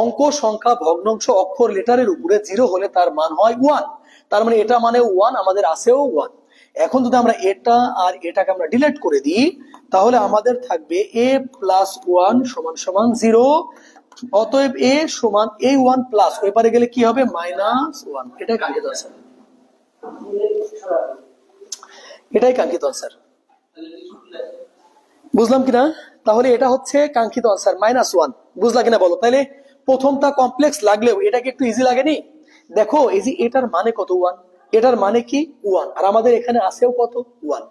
B: অঙ্ক সংখ্যা ভগ্নাংশ অক্ষর লেটারের উপরে 0 হলে তার মান হয় 1। তার মানে এটা মানে 1, আমাদের আছেও 1। এখন যদি আমরা এটা আর এটাকে আমরা ডিলিট করে দিই তাহলে আমাদের থাকবে a প্লাস 1 সমান সমান 0। অতএব a সমান এই 1 প্লাস ওই পারে গেলে কি হবে, -1। এটাই কাঙ্ক্ষিত আনসার, এটাই কাঙ্ক্ষিত আনসার। বুঝলাম কিনা? তাহলে এটা হচ্ছে কাঙ্ক্ষিত আনসার, -1। বুঝলা কিনা বলো? তাহলে প্রথমটা কমপ্লেক্স লাগলেও এটাকে একটু ইজি লাগেনি? দেখো এই যে এটার মানে কত, 1, এটার মানে কি 1, আর আমাদের এখানে আছেও কত, 1।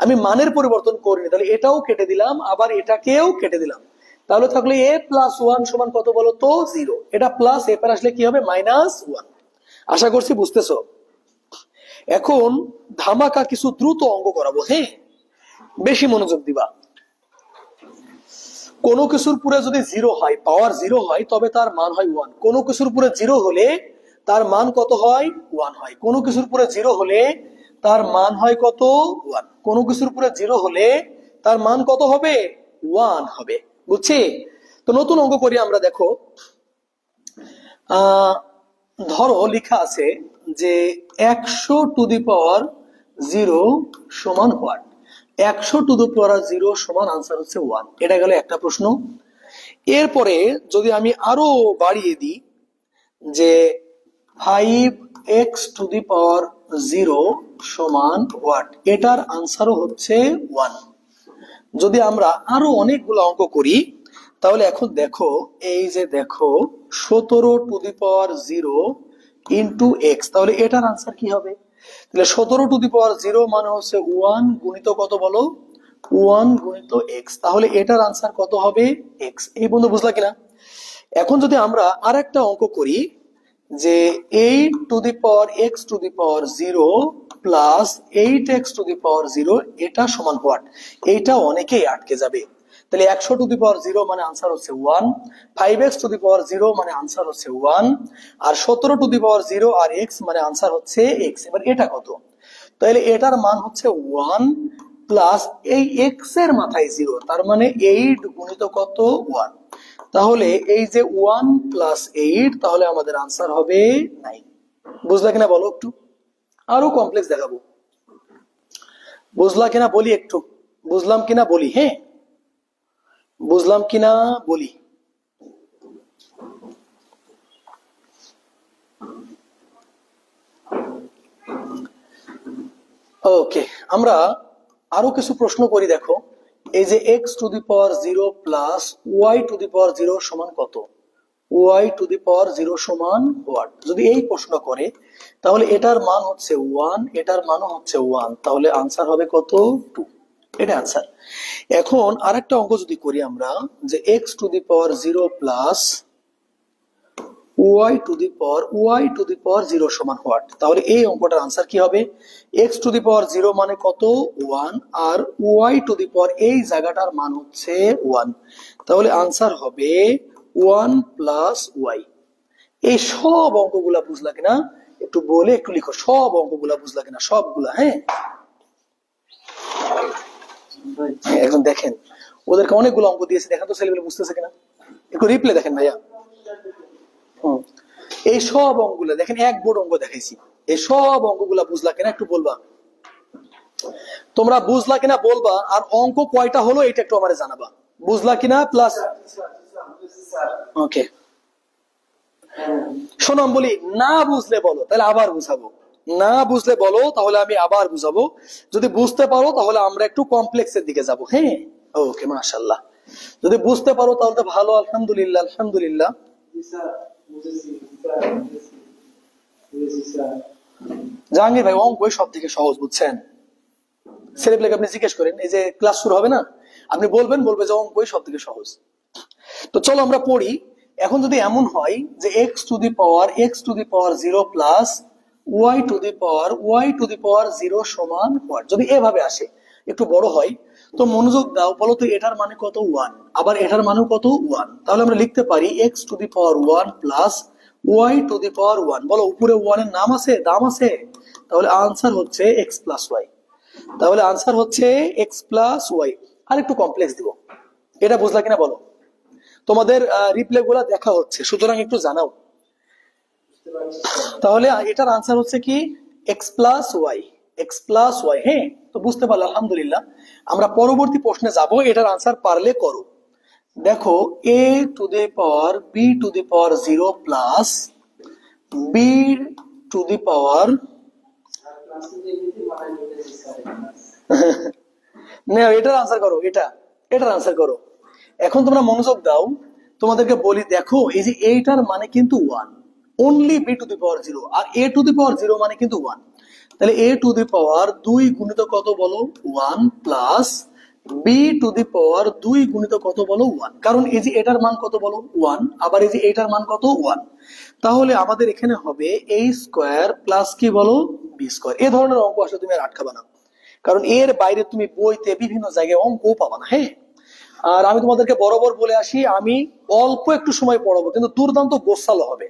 B: আমি মানের পরিবর্তন করিনি, তাহলে এটাও কেটে দিলাম, আবার এটাকেও কেটে দিলাম। তাহলে থাকলে a প্লাস 1 সমান কত বলো তো, 0। এটা প্লাস এপার আসলে কি হবে, -1। আশা করছি বুঝতেছো। এখন ধামাকা কিছু দ্রুত অঙ্ক করাবো। হ্যাঁ, বেশি মনোযোগ দিবা। কোনো কিছুর পুরে যদি 0 হয়, পাওয়ার 0 হয়, তবে তার মান হয় 1। কোনো কিছুর পুরে 0 হলে তার মান কত হয়, 1 হয়। কোনো কিছুর পুরে 0 হলে তার মান হয় কত, 1। কোনো কিছুর পুরে 0 হলে তার মান কত হবে, 1 হবে। বুঝছি? তো নতুন অঙ্ক করি আমরা। দেখো ধরো লেখা আছে যে 100 টু দি পাওয়ার 0 সমান হোয়াট। 100 টু দি পাওয়ার 0 সমান আনসার হচ্ছে 1। এটা গেল একটা প্রশ্ন। এরপরে যদি আমি আরো বাড়িয়ে দিই যে 5x টু দি পাওয়ার 0 সমান হোয়াট, এটার আনসারও হচ্ছে 1। যদি আমরা আরো অনেকগুলো অঙ্ক করি তাহলে এখন দেখো, এই যে দেখো 17 to the power 0 into x, তাহলে এটার আনসার কি হবে? তাহলে 17 টু দি পাওয়ার 0 মানে হচ্ছে 1 গুণিত কত বলো, 1 গুণিত এক্স। তাহলে এটার আনসার কত হবে, এক্স। এই বন্ধু বুঝলা কিনা? এখন যদি আমরা আর একটা অঙ্ক করি যে 8 to the power x to the power 0 plus 8x to the power 0, এটা সমান হোয়াট, এইটা অনেকেই আটকে যাবে। তাহলে 100 টু দি পাওয়ার 0 মানে আনসার হচ্ছে 1, 5x টু দি পাওয়ার 0 মানে আনসার হচ্ছে 1, আর 17 টু দি পাওয়ার 0 আর x মানে আনসার হচ্ছে x। এবার এটা কত? তাহলে এটার মান হচ্ছে 1 প্লাস এই x এর মাথায় 0, তার মানে 8 গুণিত কত, 1। তাহলে এই যে 1 প্লাস 8, তাহলে আমাদের আনসার হবে 9। বুঝলা কিনা বলো? একটু আরো কমপ্লেক্স দেখাবো। বুঝলা কিনা বলি? একটু বুঝলাম কিনা বলি? হ্যাঁ, বুঝলাম কিনা বলি? ওকে, আমরা আরো কিছু প্রশ্ন করি। দেখো, এই যে x to the power 0 plus y to the power 0 সমান কত, ওয়াই টু দি পাওয়ার 0 সমান হোয়াট, যদি এই প্রশ্ন করে তাহলে এটার মান হচ্ছে 1, এটার মানও হচ্ছে 1, তাহলে আনসার হবে কত, 2। এটা আনসার। এখন আরেকটা অঙ্ক যদি করি আমরা, যে x to the power 0 plus y to the power 0 সমান হোয়াট, তাহলে এই অঙ্কটার আনসার কি হবে, এক্স টু দি পাওয়ার 0 মানে কত, 1, আর ওয়াই টু দি পাওয়ার এই জায়গাটার মান হচ্ছে 1, তাহলে আনসার হবে 1 প্লাস ওয়াই। এই সব অঙ্কগুলা বুঝলা কিনা একটু বলে একটু লিখো, সব অঙ্কগুলা বুঝলা কিনা, সবগুলা। হ্যাঁ, এখন দেখেন ওদেরকে অনেকগুলো অঙ্ক দিয়েছে, দেখেন তো ছেলেগুলো বুঝতেছে কিনা, একটু রিপ্লে দেখেন ভাইয়া। এই সব অঙ্কগুলা দেখেন, এক বোর্ড অঙ্ক দেখাইছি, এই সব অঙ্কগুলা বুঝলা কিনা একটু বলবা, তোমরা বুঝলা কিনা বলবা, আর অঙ্ক কয়টা হলো এটা একটু আমারে জানাবা, বুঝলা কিনা প্লাস। ওকে, শোনো আমি বলি, না বুঝলে বলো তাহলে আবার বুঝাবো, না বুঝলে বলো তাহলে আমি আবার বুঝাবো, যদি বুঝতে পারো তাহলে আমরা একটু কমপ্লেক্সের দিকে যাব। হ্যাঁ, ওকে, মাশাআল্লাহ, যদি বুঝতে পারো তাহলে তো ভালো, আলহামদুলিল্লাহ আলহামদুলিল্লাহ। জাহাঙ্গীর ভাই, অঙ্কই সব থেকে সহজ, বুঝছেন, ছেলেপেলেকে আপনি জিজ্ঞেস করেন, এই যে ক্লাস শুরু হবে না, আপনি বলবে যে অঙ্কই সব থেকে সহজ। তো চলো আমরা পড়ি। এখন যদি এমন হয় যে x to the power 0 plus y to the power 0 সমান হোয়াট, যদি এভাবে আসে, একটু বড় হয়, তো মনোযোগ দাও, বলো তো এটার মানে কত, 1, আবার এটার মানেও কত, 1, তাহলে আমরা লিখতে পারি x to the power 1 plus y to the power 1, বলো উপরে 1 এর নাম আছে, দাম আছে, তাহলে আনসার হচ্ছে এক্স প্লাস ওয়াই, তাহলে আনসার হচ্ছে এক্স প্লাস ওয়াই। আর একটু কমপ্লেক্স দিব, এটা বুঝলা কিনা বলো, তোমাদের রিপ্লে গুলা দেখা হচ্ছে, সুতরাং একটু জানাও। তাহলে এটার আনসার হচ্ছে কি, এক্স প্লাস ওয়াই। হ্যাঁ, তো বুঝতে পারলো, আলহামদুলিল্লাহ। আমরা পরবর্তী প্রশ্নে যাব, এটার আনসার পারলে করো। দেখো, a to the power b to the power 0 plus b to the power না, এটার আনসার করো, এটার আনসার করো। এখন তোমরা মনোযোগ দাও, তোমাদেরকে বলি, দেখো এই যে এইটার মানে কিন্তু 1, only b to the power 0, আর এ টু দি পাওয়ার 0 মানে কিন্তু 1, তাহলে এ টু দি পাওয়ার 2 গুণিত কত বলো, 1 plus b to the power 2 গুণিত কত বলো, 1, কারণ এই যে এটার মান কত বলো, 1, আবার এই যে এটার মান কত, 1, তাহলে আমাদের এখানে হবে a স্কয়ার প্লাস কি বলো, বি স্কয়ার। এই ধরনের অঙ্ক আসলে তুমি আর আটকাবা না, কারণ এর বাইরে তুমি বইতে বিভিন্ন জায়গায় অঙ্কও পাবা না। হ্যাঁ, আর আমি তোমাদেরকে বরাবর বলে আসি, আমি অল্প একটু সময় পড়াবো, কিন্তু দুর্দান্ত গোছালো হবে।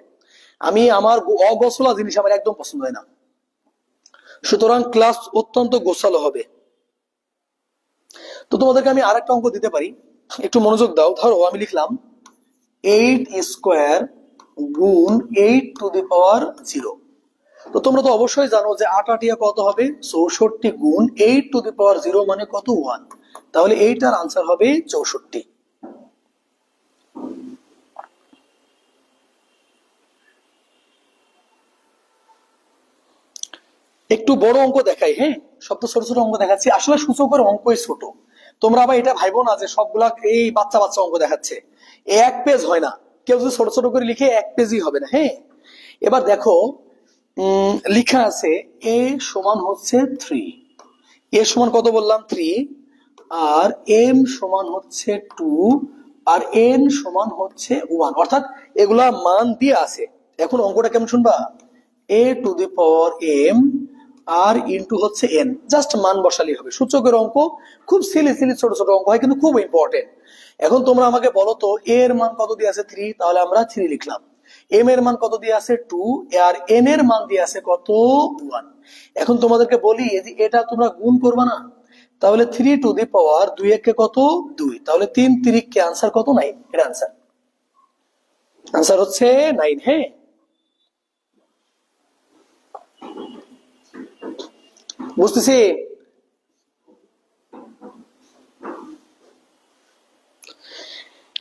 B: আমার অগোছলা জিনিস আমার একদম পছন্দ হয় না, সুতরাং ক্লাস অত্যন্ত গোছালো হবে। তো তোমাদেরকে আমি আরেকটা অঙ্ক দিতে পারি, একটু মনোযোগ দাও। ধরো আমি লিখলাম 8 স্কোয়ার গুণ 8 টু দি পাওয়ার 0, তো তোমরা তো অবশ্যই জানো যে 8 8 কত হবে, 64 গুণ 8 টু দি পাওয়ার 0 মানে কত, 1, তাহলে এইটার আনসার হবে 64। একটু বড় অঙ্ক দেখাই। হ্যাঁ, সব তো ছোট ছোট অঙ্ক দেখাচ্ছি, আসলে সূচকের অঙ্কই ছোট, তোমরা আবার এটা ভাইবো না যে সবগুলা এই বাচ্চা বাচ্চা অঙ্ক দেখাচ্ছে, এক পেজ হয় না, কেউ যদি ছোট ছোট করে লিখে এক পেজই হবে না। হ্যাঁ, এবার দেখো, লিখা আছে এ সমান হচ্ছে 3, এ সমান কত বললাম, 3, আর এম সমান হচ্ছে 2, আর এন সমান হচ্ছে 1, অর্থাৎ এগুলা মান দিয়ে আছে। এখন অঙ্কটা কেমন শুনবা, a to the power m আর ইন্টু হচ্ছে এন, জাস্ট মান বসালেই হবে। সূচকের অঙ্ক খুব সিলি ছোট ছোট অঙ্ক হয়, কিন্তু খুব ইম্পর্টেন্ট। এখন তোমরা আমাকে বলো তো, এর মান কত দিয়ে আছে, 3, তাহলে আমরা 3 লিখলাম। এম এর মান কত দিয়ে আছে, 2, আর এন এর মান দিয়ে আছে কত, 1। এখন তোমাদেরকে বলি, এটা তোমরা গুণ করবা না, তাহলে 3 টু দি পাওয়ার 2 একে কত, 2, তাহলে 3 3 কে আনসার কত, 9, এটা আনসার হচ্ছে 9। হ্যাঁ, বুঝতেছি।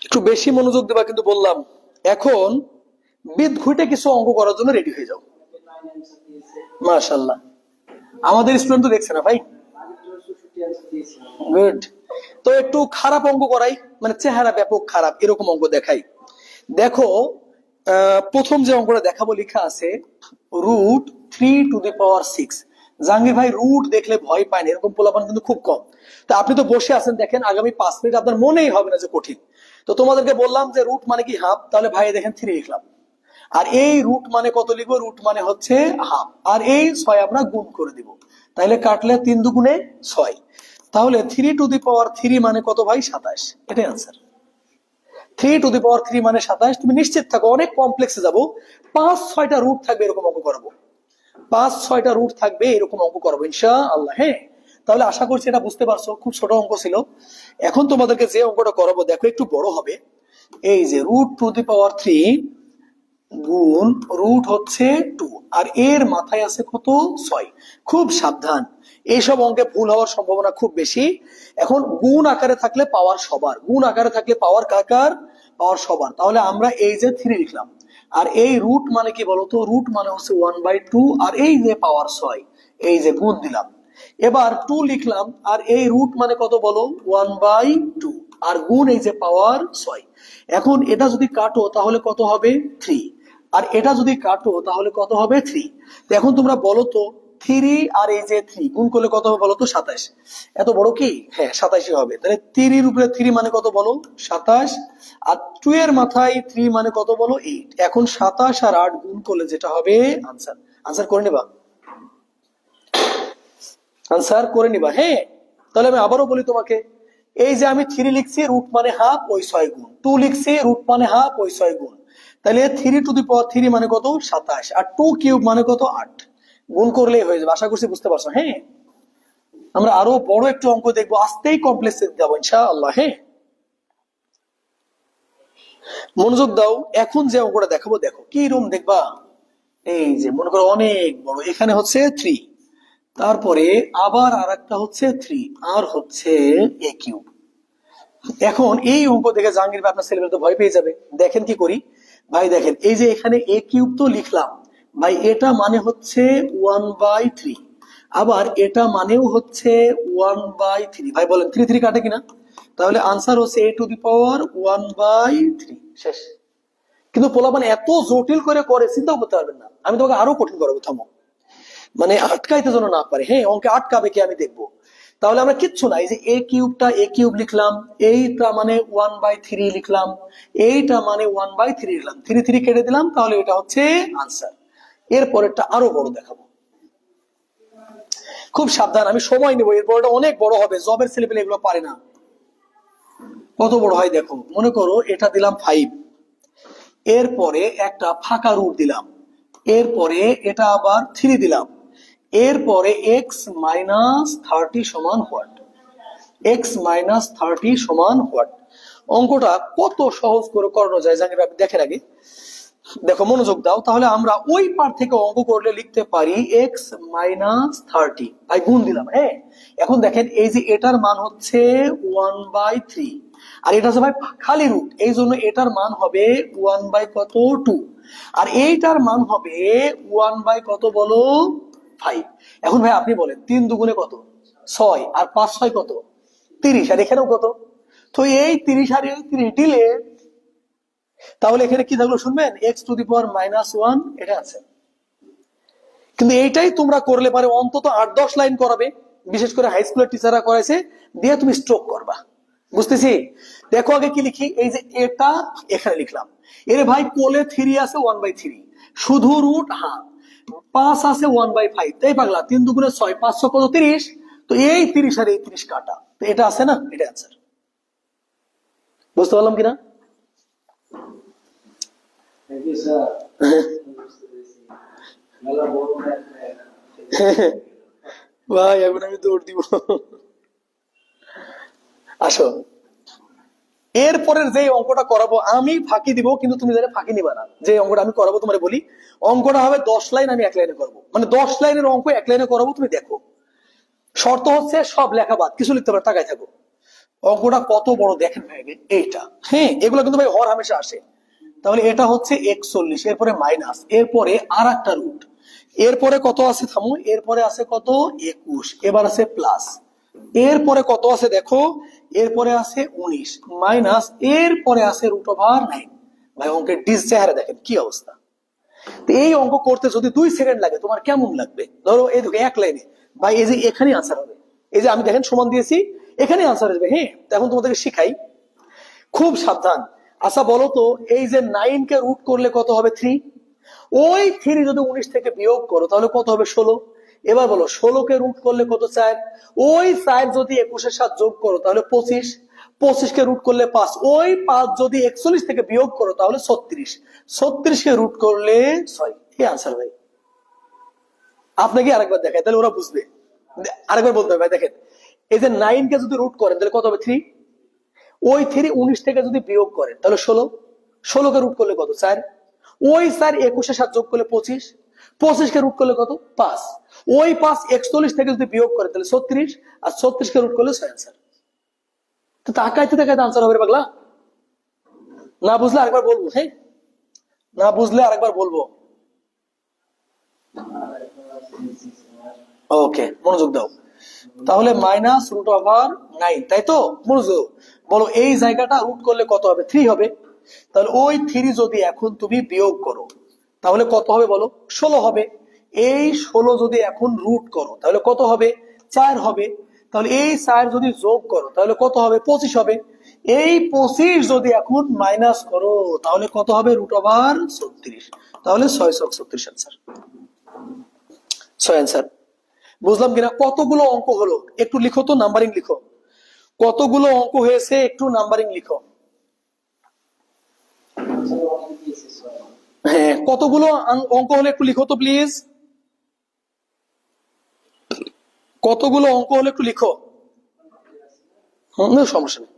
B: একটু বেশি মনোযোগ দেবা কিন্তু বললাম। এখন বিদ ঘুটে কিছু অঙ্ক করার জন্য রেডি হয়ে যাও। মাশাআল্লাহ, আমাদের স্টুডেন্ট তো দেখছে না ভাই। গুড। তো একটু খারাপ অঙ্ক করাই, মানে চেহারা ব্যাপক খারাপ এরকম অঙ্ক দেখাই। দেখো, প্রথম যে অঙ্কটা দেখাবো লেখা আছে √3⁶। জাহাঙ্গীর ভাই রুট দেখলে ভয় পায় না, এরকম পোলাপান কিন্তু খুব কম। তা আপনি তো বসে আছেন, দেখেন আগামী 5 মিনিট আপনার মনেই হবে না যে কঠিন। তো তোমাদেরকে বললাম যে রুট মানে কি হাফ, তাহলে ভাই দেখেন 3 লিখলাম। আর এই রুট মানে কত লিখবো? রুট মানে হচ্ছে হাফ, আর এই 6 আমরা গুণ করে দিব। তাহলে কাটলে 3 দুগুণে 6। তাহলে 3⁻³ মানে কত ভাই? 27। এটাই আনসার। 3⁻³ মানে 27। তুমি নিশ্চিত থাকো অনেক কমপ্লেক্সে যাবো, 5-6টা রুট থাকবে এরকম অঙ্ক করাবো, 5-6টা রুট থাকবে এরকম অঙ্ক করাবো ইনশাআল্লাহ। হ্যাঁ, তাহলে আশা করছি এটা বুঝতে পারছো, খুব ছোট অঙ্ক ছিল। এখন তোমাদেরকে যে অঙ্কটা করাবো দেখো একটু বড় হবে। এই যে √2⁻³ গুণ রুট হচ্ছে 2, আর এর মাথায় আছে কত? 6। খুব সাবধান, এইসব অঙ্কে ভুল হওয়ার সম্ভাবনা খুব বেশি। এখন গুণ আকারে থাকলে পাওয়ার সবার, গুণ আকারে থাকলে পাওয়ার কাকার? পাওয়ার সবার। তাহলে আমরা এই যে 3 লিখলাম, আর এই রুট মানে কি বলতো? রুট মানে হচ্ছে 1/2, আর এই যে পাওয়ার 6, এই যে গুণ দিলাম। এবার 2 লিখলাম, আর এই রুট মানে কত বলো? 1/2, আর গুণ এই যে পাওয়ার 6। এখন এটা যদি কাটো তাহলে কত হবে? 3। আর এটা যদি কাটো তাহলে কত হবে? 3। এখন তোমরা বলো তো 3 আর এই যে 3 গুণ করলে কত হবে বলো তো? 27। এত বড় কি? হ্যাঁ, 27 হবে। তাহলে 3 এর উপরে 3 মানে কত বলো? 27। আর 2 এর মাথায় 3 মানে কত বলো? 8। এখন 27 আর 8 গুণ করলে যেটা হবে আনসার। আনসার করে নিবা? আনসার করে নিবা? হ্যাঁ, তাহলে আমি আবারও বলি তোমাকে, এই যে আমি 3 লিখছি, রুট মানে হাফ, ওই 6 গুণ। 2 লিখছি, রুট মানে হাফ, ওই 6 গুণ। তাহলে 3⁻³ মানে কত? 27। আর 2³ মানে কত? 8। গুণ করলেই হয়ে যাবে। আশা করছি বুঝতে পারছো। হ্যাঁ, আমরা আরো বড় একটু অঙ্ক দেখবো, আস্তেই কমপ্লেক্স যাবো ইনশাআল্লাহ। হ্যাঁ, মনোযোগ দাও। এখন যে অঙ্কটা দেখাবো দেখো কি রকম দেখবা। এই যে মনে করো অনেক বড়, এখানে হচ্ছে 3, তারপরে আবার আর একটা হচ্ছে 3, আর হচ্ছে a³। এখন এই অঙ্ক দেখে জাহাঙ্গীর ভাই আপনার ছেলেমেয়ে তো ভয় পেয়ে যাবে। দেখেন কি করি ভাই, দেখেন এই যে এখানে a³ তো লিখলাম ভাই, এটা মানে হচ্ছে 1/3, আবার এটা মানেও হচ্ছে 1/3। ভাই বলেন 3 3 কাটে কিনা? তাহলে আনসার হচ্ছে a⁻1/3। শেষ। কিন্তু পোলাপান এত জটিল করে চিন্তা করতে পারবেন না, আমি তোমাকে আরো কঠিন করাবো। থামো, মানে আটকাইতে যেন না পারে। হ্যাঁ, অঙ্কে আটকাবে কি আমি দেখবো। তাহলে আমরা কিচ্ছু না, এই যে a³ লিখলাম, এইটা মানে 1/3 লিখলাম, এইটা মানে 1/3 লিখলাম, 3 3 কেটে দিলাম, তাহলে এটা হচ্ছে আনসার। এরপরেরটা আরো বড় দেখাবো, খুব সাবধান, আমি সময় নেবো। এরপরটা অনেক বড় হবে, জবের ছেলেপেলে এগুলো পারে না। কত বড় হয় দেখো, মনে করো এটা দিলাম 5, এরপরে একটা ফাঁকা রুট দিলাম, এরপরে এটা আবার 3 দিলাম, এরপরে x-30 সমান হোয়াট? x-30 সমান হোয়াট? অঙ্কটা কত সহজ করে করানো যায় জানি আপনি দেখেন আগে। দেখো মনোযোগ দাও, তাহলে আমরা ওই পার থেকে অঙ্ক করলে লিখতে পারি x-30। ভাই গুণ দিলাম। হ্যাঁ, এখন দেখেন এই যে এটার মান হচ্ছে 1/3, আর এটা হচ্ছে ভাই খালি রুট, এই জন্য এটার মান হবে 1/2, আর এইটার মান হবে 1/কত বলো? 5। এখন ভাই আপনি বলেন 3 দুগুণে কত? 6, আর 5 6 কত? 30, আর এখানেও কত? তো এই 30 আর এই 30 দিলে তাহলে এখানে কি থাকলো শুনবেন? x⁻−1 এটা আছে। কিন্তু এইটাই তোমরা করলে পারে অন্তত 8-10 লাইন করাবে, বিশেষ করে হাই স্কুলের টিচাররা করাইছে, দিয়ে তুমি স্ট্রোক করবা। বুঝতেছি? দেখো আগে কি লিখি, এই যে এটা এখানে লিখলাম, এর ভাই কোলে 3 আছে 1/3, শুধু রুট হাফ, 5 আছে 1/5, তাই পাগলা 3 দুগুণে 6, 5 6 কত? 30। তো এই 30 আর এই 30 কাটা, তো এটা আছে না, এটা আনসার। বুঝতে পারলাম কিনা? ভাই এখন আমি দৌড় দিব। আসো, এরপরের যে অঙ্কটা করাবো আমি ফাঁকি দিব, কিন্তু তুমি জানে ফাঁকি নিবা না। যে অঙ্কটা আমি করাবো তোমার বলি, অঙ্কটা হবে 10 লাইন, আমি 1 লাইনে করবো, মানে 10 লাইনের অঙ্ক 1 লাইনে করাবো। তুমি দেখো, শর্ত হচ্ছে সব লেখা বাদ, কিছু লিখতে পারে, তাকায় থাকো। অঙ্কটা কত বড় দেখেন ভাই, এইটা। হ্যাঁ, এগুলো কিন্তু ভাই হর হামেশা আসে। তাহলে এটা হচ্ছে 41, এরপরে মাইনাস, এরপরে আর একটা রুট, এরপরে কত আছে থামো, এরপরে আছে কত 21, এবার আছে প্লাস, এরপরে কত আছে দেখো, এরপরে আছে 19 মাইনাস, এরপরে আছে √9। ভাই অঙ্কের ডিস চেহারা দেখেন কি অবস্থা। তো এই অঙ্ক করতে যদি 2 সেকেন্ড লাগে তোমার কেমন লাগবে? ধরো এই দেখো এক লাইনে ভাই, এই যে এখানে আনসার হবে, এই যে আমি দেখেন সমান দিয়েছি, এখানে আনসার আসবে। হ্যাঁ, এখন তোমাদেরকে শিখাই, খুব সাবধান। আচ্ছা বলো তো, এই যে 9 কে রুট করলে কত হবে 3, ওই 3 যদি 19 থেকে বিয়োগ করো তাহলে কত হবে 16। এবার বলো 16 কে রুট করলে কত 4, ওই 4 যদি 21 এর সাথে যোগ করো তাহলে 25, 25 কে রুট করলে 5, ওই 5 যদি 41 থেকে বিয়োগ করো তাহলে 36, 36 কে রুট করলে 6। এই আনসার ভাই। আপনাকে আরেকবার দেখাই তাহলে ওরা বুঝবে, আরেকবার বলতে হবে ভাই। দেখেন এই যে 9 কে যদি রুট করেন তাহলে কত হবে 3, ওই 3 19 থেকে যদি বিয়োগ করেন তাহলে 16, 16 কে রুট করলে কত 4, ওই 4 21 এর সাথে যোগ করলে 25, 25 কে রুট করলে কত 5, ওই 5 41 থেকে যদি বিয়োগ করে তাহলে 36, আর 36 কে রুট করলে 6 আনসার। তো তাকাইতে তাকাইতে আনসার হবে রে পাগলা। না বুঝলে আরেকবার বলবো, হ্যাঁ না বুঝলে আরেকবার বলবো। ওকে মনোযোগ দাও। তাহলে -√9, তাই তো? মনোযোগ বলো, এই জায়গাটা রুট করলে কত হবে 3 হবে। তাহলে ওই 3 যদি এখন তুমি বিয়োগ করো তাহলে কত হবে বলো 16 হবে। এই 16 যদি এখন রুট করো তাহলে কত হবে 4 হবে। তাহলে এই 4 যদি যোগ করো তাহলে কত হবে 25 হবে। এই 25 যদি এখন মাইনাস করো তাহলে কত হবে √36, তাহলে 636 আনসার। 6 আনসার। বুঝলাম কিনা? কতগুলো অঙ্ক হলো একটু লিখো তো, নাম্বারিং লিখো। কতগুলো অঙ্ক হয়েছে একটু নাম্বারিং লিখো। হ্যাঁ, কতগুলো অঙ্ক হলো একটু লিখো তো প্লিজ। কতগুলো অঙ্ক হলো একটু লিখো। সমস্যা নেই।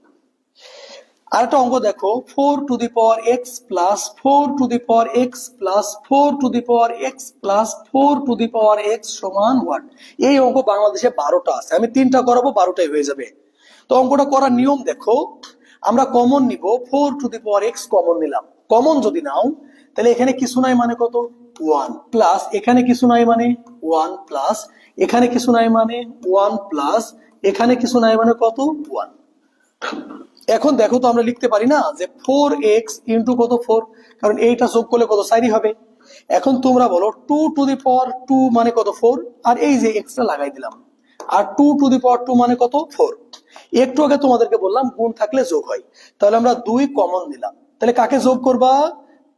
B: আর একটা অঙ্ক দেখো, 4x plus 4x plus 4x plus 4x সমান 1। এই অঙ্ক বাংলাদেশে 12টা আছে, আমি 3টা করাবো, 12টাই হয়ে যাবে। তো অঙ্কটা করার নিয়ম দেখো, আমরা কমন নিব, 4x কমন নিলাম। কমন যদি নাও তাহলে এখানে কিছু নাই মানে কত 1 প্লাস, এখানে কিছু নাই মানে 1 প্লাস, এখানে কিছু নাই মানে 1 প্লাস, এখানে কিছু নাই মানে কত 1। এখন দেখো তো আমরা লিখতে পারি না যে 4x ইন্টু কত 4, কারণ এইটা যোগ করলে কত 4 হবে। এখন তোমরা বলো 2 মানে কত 4, আর এই যে এক্সট্রা লাগাই দিলাম, আর 2 মানে কত 4। একটু আগে তোমাদেরকে বললাম গুণ থাকলে যোগ হয়, তাহলে আমরা 2 কমন নিলাম। তাহলে কাকে যোগ করবা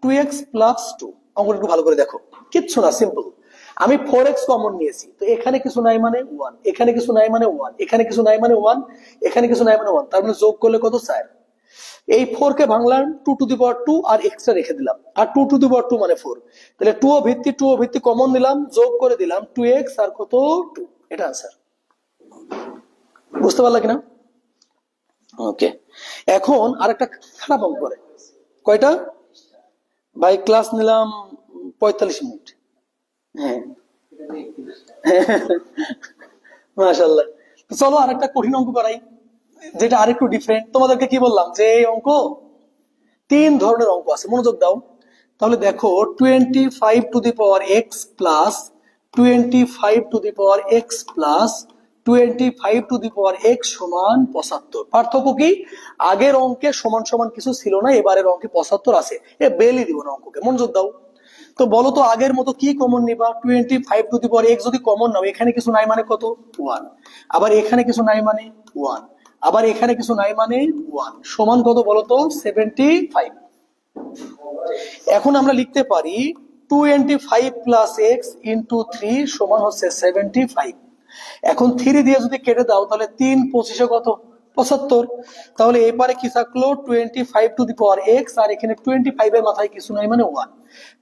B: 2x প্লাস 2। অঙ্কটা একটু ভালো করে দেখো, কিচ্ছু না, সিম্পল। আমি 4x কমন নিয়েছি, তো এখানে কিছু নাই মানে 1, এখানে কিছু নাই মানে 1, এখানে কিছু নাই মানে 1, এখানে কিছু নাই মানে 1, তার মানে যোগ করলে কত 4। এই 4 কে ভাঙলাম 2 আর এক্সট্রা রেখে দিলাম, আর 2 মানে 4। তাহলে 2 ও ভিত্তি কমন নিলাম, যোগ করে দিলাম 2x আর কত 2। এটা আনসার। বুঝতে পারলা কিনা? ওকে, এখন আরেকটা খারাপ অঙ্ক করে। কয়টা ভাই? ক্লাস নিলাম 45 মিনিট। হ্যাঁ মাশাআল্লাহ। চলো আরেকটা কঠিন অঙ্ক করাই, যেটা আরেকটু ডিফারেন্ট। তোমাদেরকে কি বললাম যে এই অঙ্ক 3 ধরনের অঙ্ক আছে, মনোযোগ দাও। তাহলে দেখো 25x plus 25x plus 25x সমান 75। পার্থক্য কি? আগের অঙ্কে সমান সমান কিছু ছিল না, এবারের অঙ্কে 75 আছে। এ বেলই দিব না অঙ্ককে, মনোযোগ দাও। তো বলো তো আগের মতো কি কমন নিবা? 25x যদি কমন নাও, এখানে কিছু নাই মানে কত 1, আবার এখানে কিছু নাই মানে 1, আবার এখানে কিছু নাই মানে 1, সমান কত বলতো 75। এখন আমরা লিখতে পারি 25 প্লাস এক্স ইন্টু 3 সমান হচ্ছে 75। এখন 3 দিয়ে যদি কেটে দাও তাহলে 3 25 কত 75। তাহলে এবারে কি থাকলো 25x, আর এখানে 25 এর মাথায় কিছু নাই মানে 1,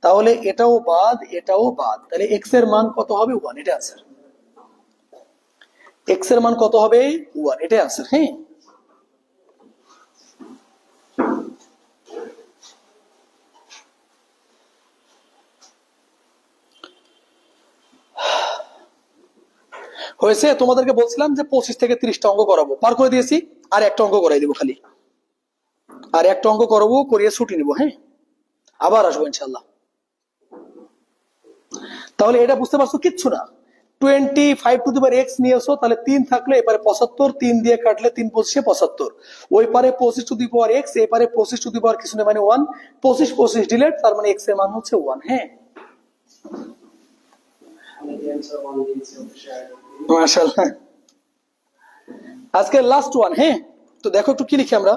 B: তাহলে এটাও বাদ এটাও বাদ। তাহলে x এর মান কত হবে 1, এটা आंसर। x এর মান কত হবে 1, এটা आंसर। হ্যাঁ, হয়েছে। তোমাদেরকে বলছিলাম যে 25 থেকে 30টা অঙ্ক করাবো, পার করে দিয়েছি। আর একটা অঙ্ক করাই দিব, খালি আর একটা অঙ্ক করাবো, করিয়ে ছুটি নিব। হ্যাঁ, আবার আসবো ইনশাআল্লাহ। তাহলে এটা বুঝতে পারছো, কিচ্ছু না। 25 এক্স নিয়ে এসো, তাহলে 3 থাকলে এপারে 75, 3 দিয়ে কাটলে 3 25 75, ওই পারে 25 এক্স, এপারে 25 কিছু নেই মানে 1, 25 ডিলেট, তার মানে এক্স এর মান হচ্ছে 1। হ্যাঁ, মাশাআল্লাহ। আজকে লাস্ট ওয়ান। হ্যাঁ, তো দেখো একটু কি লিখি আমরা।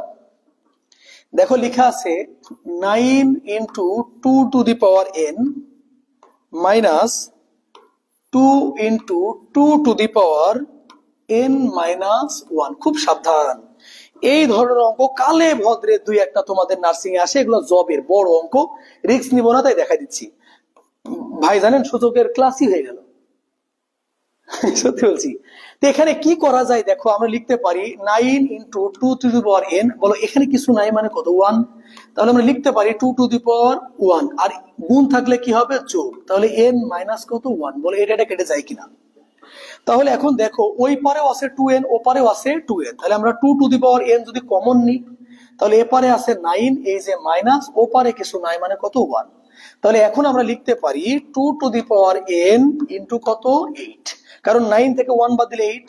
B: দেখো লেখা আছে 9 into 2 to the power n minus 2 into 2 to the power n minus 1। খুব সাবধান, এই ধরনের অঙ্ক কালে ভদ্রে দুই একটা তোমাদের নার্সিং এ আসে, এগুলো জবের বড় অঙ্ক, রিস্ক নিব না তাই দেখা দিচ্ছি। ভাই জানেন সূচকের ক্লাসই হয়ে গেল, সত্যি বলছি। তো এখানে কি করা যায় দেখো, আমরা লিখতে পারি 9 into 2 to the power n, বলো এখানে কিছু নাই মানে কত 1, তাহলে আমরা লিখতে পারি 2 টু দি পাওয়ার 1, আর গুণ থাকলে কি হবে যোগ, তাহলে n মাইনাস কত 1, বলো এটা কেটে যায় কিনা। তাহলে এখন দেখো ওই পারেও আছে 2n, ও পারেও আছে 2n, তাহলে আমরা 2 টু দি পাওয়ার n যদি কমন নিই, তাহলে এ পারে আছে 9, এই যে মাইনাস, ও পারে কিছু নাই মানে কত 1, তাহলে এখন আমরা লিখতে পারি 2 to the power n into কত 8, কারণ 9 থেকে 1 বাদ দিলে 8।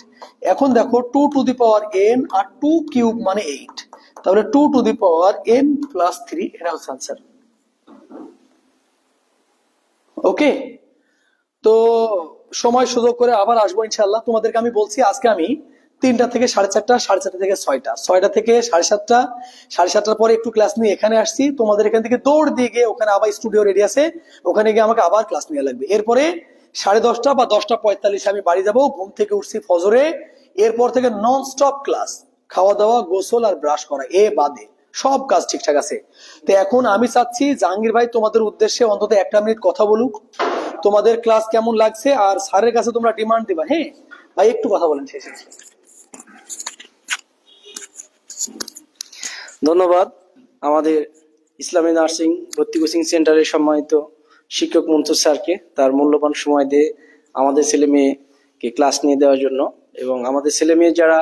B: এখন দেখো 2 টু দি পাওয়ার n আর 2 কিউব মানে 8, তাহলে 2 to the power n plus 3, এটা হচ্ছে আনসার। ওকে, তো সময় সুযোগ করে আবার আসবো ইনশাল্লাহ। তোমাদেরকে আমি বলছি আজকে আমি 3টা থেকে 4:30, 4:30 থেকে 6টা, 6টা থেকে 7:30, 7:30টার পরে একটু ক্লাস নিয়ে এখানে আসছি। তোমাদের এখান থেকে দৌড় দিয়ে গিয়ে ওখানে আবার স্টুডিও রেডি আছে, ওখানে গিয়ে আমাকে আবার ক্লাস নেওয়া লাগবে। এরপরে 10:30 বা 10:45 আমি বাড়ি যাব, ঘুম থেকে উঠছি ফজরে, এরপর থেকে নন স্টপ ক্লাস, খাওয়া দাওয়া, গোসল আর ব্রাশ করা, এ বাদে সব কাজ ঠিকঠাক আছে। তো এখন আমি চাচ্ছি জাহাঙ্গীর ভাই তোমাদের উদ্দেশ্যে অন্তত 1 মিনিট কথা বলুক, তোমাদের ক্লাস কেমন লাগছে, আর স্যারের কাছে তোমরা ডিমান্ড দিবা। হ্যাঁ ভাই, একটু কথা বলেন শেষে।
A: ধন্যবাদ আমাদের ইসলামী নার্সিং ভর্তি কোচিং সেন্টারের সম্মানিত শিক্ষক মনসুর স্যারকে, তার মূল্যবান সময় দিয়ে আমাদের ছেলে মেয়েকে ক্লাস নিয়ে দেওয়ার জন্য। এবং আমাদের ছেলে মেয়ে যারা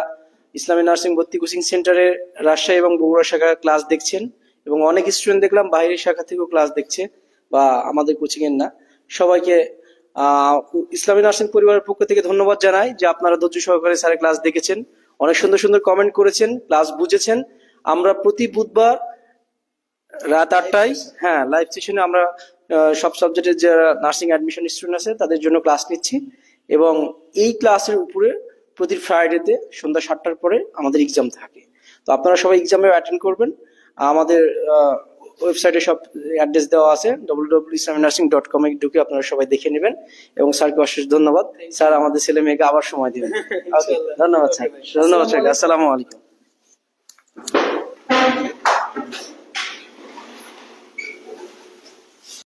A: ইসলামী নার্সিং ভর্তি কোচিং সেন্টারের রাজশাহী এবং বগুড়া শাখার ক্লাস দেখছেন, এবং অনেক স্টুডেন্ট দেখলাম বাইরের শাখা থেকেও ক্লাস দেখছে বা আমাদের কোচিং এর না, সবাইকে ইসলামী নার্সিং পরিবারের পক্ষ থেকে ধন্যবাদ জানাই যে আপনারা ধৈর্য সহকারে স্যারের ক্লাস দেখেছেন, অনেক সুন্দর সুন্দর কমেন্ট করেছেন, ক্লাস বুঝেছেন। আমরা প্রতি বুধবার রাত 8টায় লাইভ সেশনে আমরা সব সাবজেক্টের যারা নার্সিং অ্যাডমিশন স্টুডেন্ট আছে তাদের জন্য ক্লাস নিচ্ছি, এবং এই ক্লাসের উপরে প্রতি ফ্রাইডেতে সন্ধ্যা 7টার পরে আমাদের এক্সাম থাকে। তো আপনারা সবাই এক্সামে অ্যাটেন্ড করবেন। আমাদের ওয়েবসাইটে সব অ্যাড্রেস দেওয়া আছে, www.islaminursing.com এ ঢুকে আপনারা সবাই দেখে নেবেন। এবং স্যারকে অশেষ ধন্যবাদ, স্যার আমাদের ছেলে মেয়েকে আবার সময় দিবেন। ধন্যবাদ স্যার, ধন্যবাদ স্যার, আসসালামু আলাইকুম।